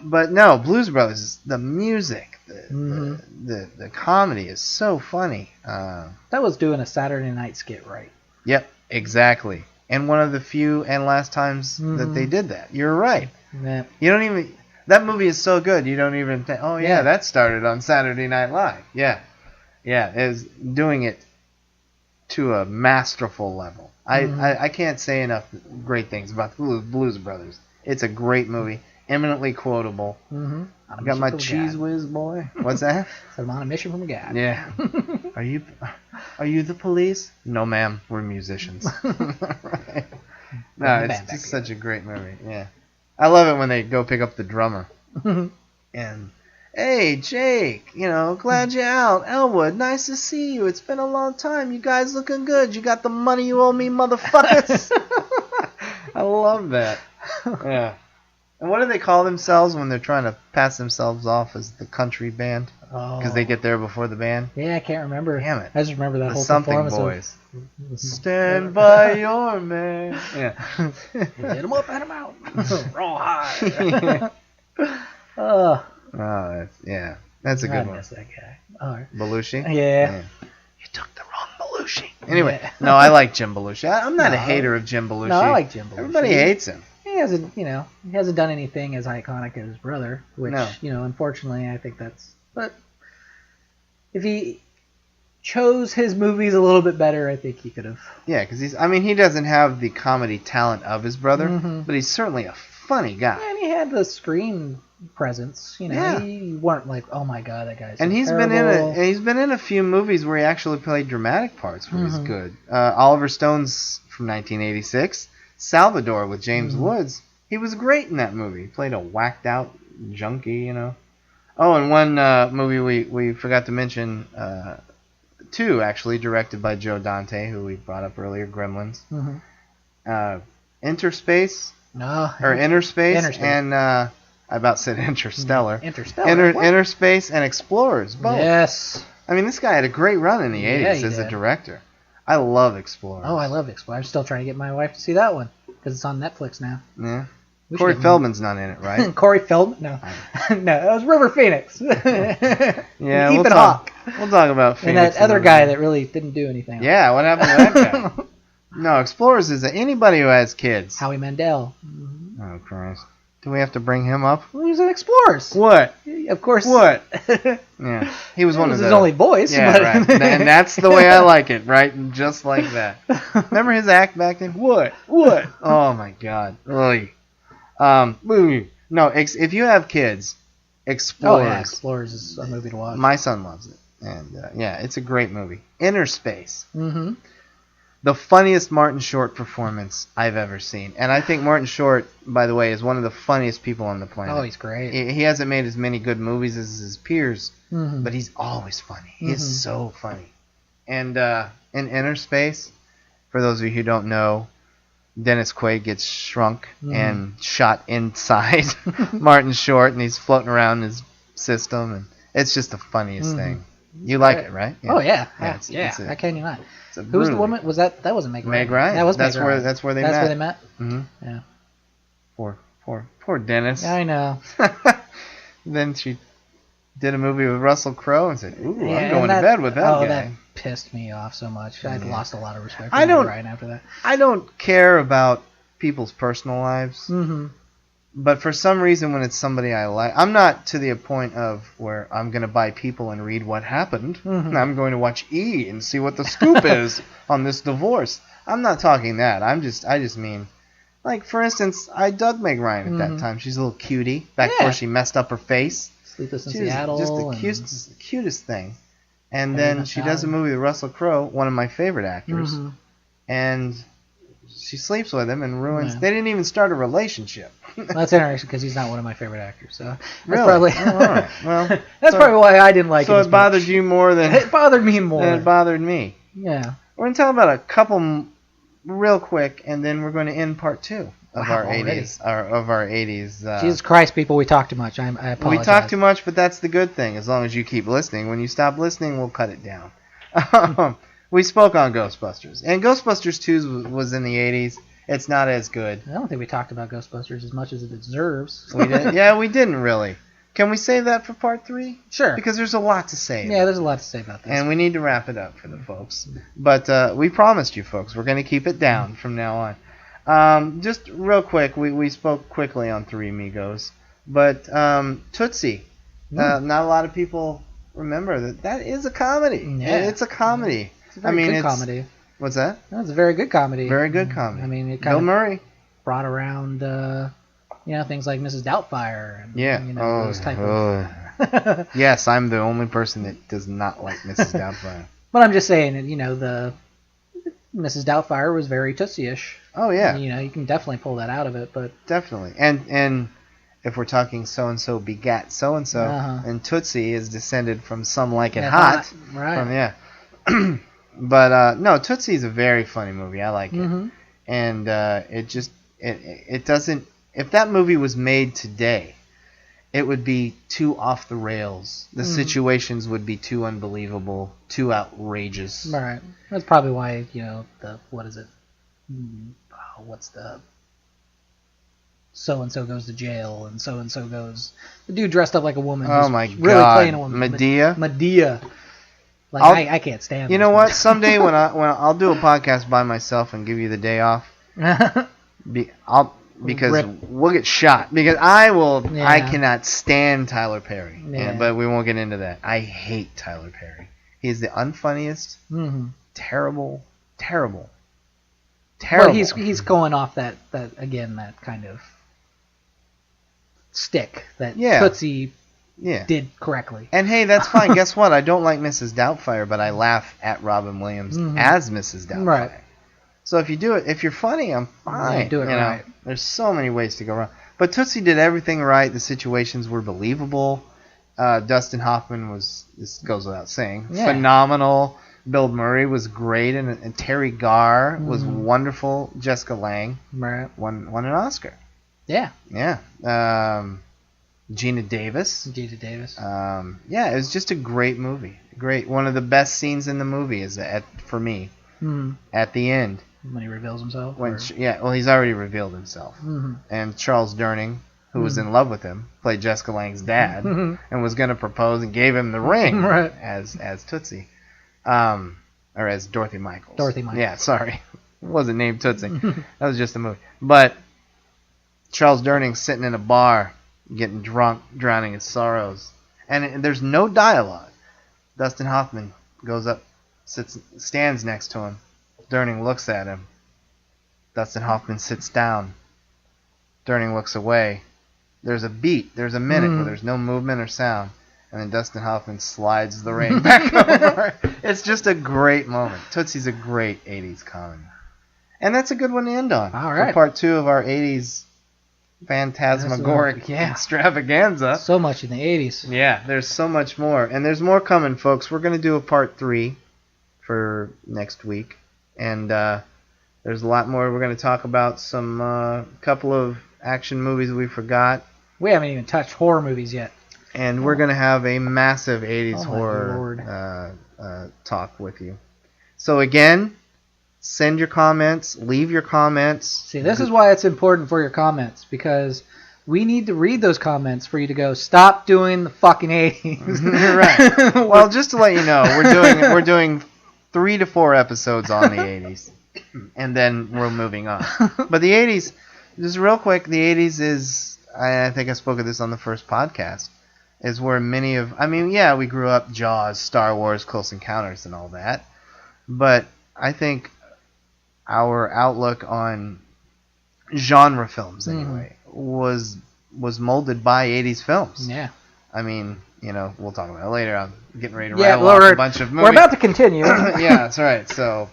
Speaker 1: But no, Blues Brothers, the music, the comedy is so funny.
Speaker 2: That was doing a Saturday night skit right.
Speaker 1: Yep. Exactly. And one of the few and last times that they did that. You're right.
Speaker 2: Yeah.
Speaker 1: You don't even... That movie is so good, you don't even think, oh, yeah, that started on Saturday Night Live. Yeah. Yeah, is doing it to a masterful level. I can't say enough great things about the Blues Brothers. It's a great movie, eminently quotable. I got my cheese whiz boy. What's that?
Speaker 2: I'm on a mission from God.
Speaker 1: Yeah. Are you the police? No, ma'am. We're musicians. Right. No, it's just such a great movie. Yeah. I love it when they go pick up the drummer. And, hey, Jake, glad you're out. Elwood, nice to see you. It's been a long time. You guys looking good. You got the money you owe me, motherfuckers. I love that. Yeah. And what do they call themselves when they're trying to pass themselves off as the country band? Because they get there before the band?
Speaker 2: Yeah, I can't remember.
Speaker 1: Damn it.
Speaker 2: I just remember that
Speaker 1: the
Speaker 2: whole
Speaker 1: Something
Speaker 2: performance.
Speaker 1: Boys. Stand by your man. Yeah.
Speaker 2: Hit him up, hit him out. Raw high.
Speaker 1: Yeah.
Speaker 2: Oh,
Speaker 1: that's a good one.
Speaker 2: Miss that guy. All right.
Speaker 1: Belushi?
Speaker 2: Yeah.
Speaker 1: You took the wrong Belushi. Anyway, no, I like Jim Belushi. I'm not a hater of Jim Belushi.
Speaker 2: No, I like Jim Belushi.
Speaker 1: Everybody hates him.
Speaker 2: He hasn't done anything as iconic as his brother, which, unfortunately, I think that's... But if he chose his movies a little bit better, I think he could have...
Speaker 1: Yeah, because he doesn't have the comedy talent of his brother, but he's certainly a funny guy.
Speaker 2: Yeah, and he had the screen presence. You weren't like, oh my god, that guy's.
Speaker 1: And he's been in a few movies where he actually played dramatic parts where he's good. Oliver Stone's from 1986, Salvador with James Woods. He was great in that movie. He played a whacked out junkie, Oh, and one movie we forgot to mention, two actually, directed by Joe Dante, who we brought up earlier, Gremlins. Interspace.
Speaker 2: No.
Speaker 1: Or Interspace. And I about said Interstellar.
Speaker 2: Interstellar.
Speaker 1: Interspace and Explorers, both.
Speaker 2: Yes.
Speaker 1: This guy had a great run in the 80s as a director. I love Explorers.
Speaker 2: Oh, I love Explorers. I'm still trying to get my wife to see that one because it's on Netflix now.
Speaker 1: Yeah. Corey Feldman's not in it, right?
Speaker 2: Corey Feldman? No. No, it was River Phoenix.
Speaker 1: Yeah,
Speaker 2: Ethan Hawke.
Speaker 1: We'll talk about Phoenix.
Speaker 2: And that other guy that really didn't do anything.
Speaker 1: Yeah, what happened to that guy? No, Explorers is anybody who has kids.
Speaker 2: Howie Mandel.
Speaker 1: Oh, Christ. Do we have to bring him up?
Speaker 2: Well, he was in Explorers.
Speaker 1: What?
Speaker 2: Of course.
Speaker 1: What? Yeah. He was one of
Speaker 2: his only voice.
Speaker 1: Yeah, right. And that's the way I like it, right? Just like that. Remember his act back then? What? Oh, my God. Oy. No, if you have kids, Explorers.
Speaker 2: Oh, yeah, Explorers is a movie to watch.
Speaker 1: My son loves it. And, it's a great movie. Interspace. The funniest Martin Short performance I've ever seen. And I think Martin Short, by the way, is one of the funniest people on the planet.
Speaker 2: Oh, he's great.
Speaker 1: He hasn't made as many good movies as his peers, but he's always funny. He is so funny. And in Interspace, for those of you who don't know, Dennis Quaid gets shrunk and shot inside Martin Short, and he's floating around his system, and it's just the funniest thing. You like it, right?
Speaker 2: Yeah. Oh, yeah. How can you not? Who was the woman? Was that wasn't Meg Ryan?
Speaker 1: Meg Ryan.
Speaker 2: That was
Speaker 1: That's
Speaker 2: Meg
Speaker 1: where
Speaker 2: Ryan.
Speaker 1: That's where they met.
Speaker 2: That's where they met?
Speaker 1: Yeah. Poor Dennis.
Speaker 2: Yeah, I know.
Speaker 1: Then she did a movie with Russell Crowe and said, "Ooh, I'm going to bed with that guy."
Speaker 2: That pissed me off so much. I lost a lot of respect for Meg Ryan after that.
Speaker 1: I don't care about people's personal lives. But for some reason, when it's somebody I like, I'm not to the point of where I'm going to buy People and read what happened. I'm going to watch E! And see what the scoop is on this divorce. I'm not talking that. I just mean, like, for instance, I dug Meg Ryan at that time. She's a little cutie back before she messed up her face.
Speaker 2: Sleepless in Seattle.
Speaker 1: Just the cutest thing. And then she does a movie with Russell Crowe, one of my favorite actors. And she sleeps with him and ruins... Yeah. They didn't even start a relationship.
Speaker 2: Well, that's interesting because he's not one of my favorite actors. So that's
Speaker 1: really?
Speaker 2: Probably...
Speaker 1: all right. Well,
Speaker 2: that's probably why I didn't like it.
Speaker 1: So it bothered you more than...
Speaker 2: It bothered me more.
Speaker 1: Than it bothered me.
Speaker 2: Yeah.
Speaker 1: We're going to talk about a couple real quick, and then we're going to end part 2 of our 80s. Of our 80s.
Speaker 2: Jesus Christ, people, we talk too much. I apologize.
Speaker 1: We talk too much, but that's the good thing. As long as you keep listening. When you stop listening, we'll cut it down. We spoke on Ghostbusters. And Ghostbusters 2 was in the 80s. It's not as good.
Speaker 2: I don't think we talked about Ghostbusters as much as it deserves.
Speaker 1: We did. Yeah, we didn't really. Can we save that for part 3?
Speaker 2: Sure.
Speaker 1: Because there's a lot to say.
Speaker 2: Yeah, there's a lot to say about this.
Speaker 1: And we need to wrap it up for the folks. But we promised you folks we're going to keep it down from now on. Just real quick, we spoke quickly on Three Amigos. But Tootsie, not a lot of people remember that is a comedy.
Speaker 2: Yeah.
Speaker 1: It's a comedy.
Speaker 2: It's a very good comedy.
Speaker 1: What's that?
Speaker 2: No, it's a very good comedy.
Speaker 1: Very good comedy.
Speaker 2: I mean, it
Speaker 1: Bill Murray
Speaker 2: brought around, things like Mrs. Doubtfire. And,
Speaker 1: yeah.
Speaker 2: Those type of...
Speaker 1: Yes, I'm the only person that does not like Mrs. Doubtfire.
Speaker 2: But I'm just saying, the Mrs. Doubtfire was very Tootsie-ish.
Speaker 1: Oh, yeah.
Speaker 2: And, you can definitely pull that out of it, but...
Speaker 1: Definitely. And if we're talking so-and-so begat so-and-so, and Tootsie is descended from some like it hot.
Speaker 2: Right.
Speaker 1: But, no, Tootsie is a very funny movie. I like it. And it doesn't... If that movie was made today, it would be too off the rails. The situations would be too unbelievable, too outrageous.
Speaker 2: Right. That's probably why, what is it? What's the... So-and-so goes to jail, and so-and-so goes... The dude dressed up like a woman.
Speaker 1: Oh, my God.
Speaker 2: Really playing a woman.
Speaker 1: Medea.
Speaker 2: Like, I can't stand
Speaker 1: You know what? Someday when I'll do a podcast by myself and give you the day off, because we'll get shot. Because I cannot stand Tyler Perry.
Speaker 2: Yeah.
Speaker 1: But we won't get into that. I hate Tyler Perry. He's the unfunniest, terrible.
Speaker 2: Well, he's going off that kind of stick that Tootsie did correctly.
Speaker 1: And hey, that's fine. Guess what? I don't like Mrs. Doubtfire, but I laugh at Robin Williams as Mrs. Doubtfire.
Speaker 2: Right.
Speaker 1: So if you do it, if you're funny, I'm fine.
Speaker 2: Yeah, do it right.
Speaker 1: There's so many ways to go wrong. But Tootsie did everything right. The situations were believable. Dustin Hoffman this goes without saying, phenomenal. Bill Murray was great, and Terry Garr was wonderful. Jessica Lange won an Oscar.
Speaker 2: Yeah.
Speaker 1: Yeah. Gina Davis.
Speaker 2: It
Speaker 1: was just a great movie. Great. One of the best scenes in the movie is for me at the end.
Speaker 2: When he reveals himself?
Speaker 1: He's already revealed himself. And Charles Durning, who was in love with him, played Jessica Lange's dad, and was going to propose and gave him the ring as Tootsie. Or as Dorothy Michaels. Yeah, sorry. It wasn't named Tootsie. That was just a movie. But Charles Durning sitting in a bar, getting drunk, drowning his sorrows. And there's no dialogue. Dustin Hoffman goes up, stands next to him. Durning looks at him. Dustin Hoffman sits down. Durning looks away. There's a beat. There's a minute where there's no movement or sound. And then Dustin Hoffman slides the ring back over. It's just a great moment. Tootsie's a great 80s comedy. And that's a good one to end on.
Speaker 2: All right.
Speaker 1: For part 2 of our 80s phantasmagoric extravaganza.
Speaker 2: So much in the 80s.
Speaker 1: Yeah, there's so much more. And there's more coming, folks. We're going to do a part 3 for next week. And there's a lot more. We're going to talk about some couple of action movies we forgot.
Speaker 2: We haven't even touched horror movies yet.
Speaker 1: And we're going to have a massive 80s horror talk with you. So again, send your comments. Leave your comments. See,
Speaker 2: this is why it's important for your comments. Because we need to read those comments for you to go, stop doing the fucking 80s.
Speaker 1: Right. Well, just to let you know, we're doing 3 to 4 episodes on the 80s. And then we're moving on. But the 80s, just real quick, the 80s is, I think I spoke of this on the first podcast, is where we grew up Jaws, Star Wars, Close Encounters, and all that. But I think our outlook on genre films, anyway, was molded by 80s films.
Speaker 2: Yeah.
Speaker 1: I mean, we'll talk about it later. I'm getting ready to rattle off a bunch of movies.
Speaker 2: We're about to continue.
Speaker 1: Yeah, that's right. So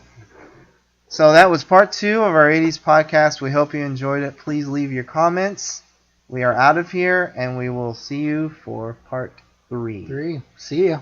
Speaker 1: that was part 2 of our 80s podcast. We hope you enjoyed it. Please leave your comments. We are out of here, and we will see you for part 3.
Speaker 2: See ya.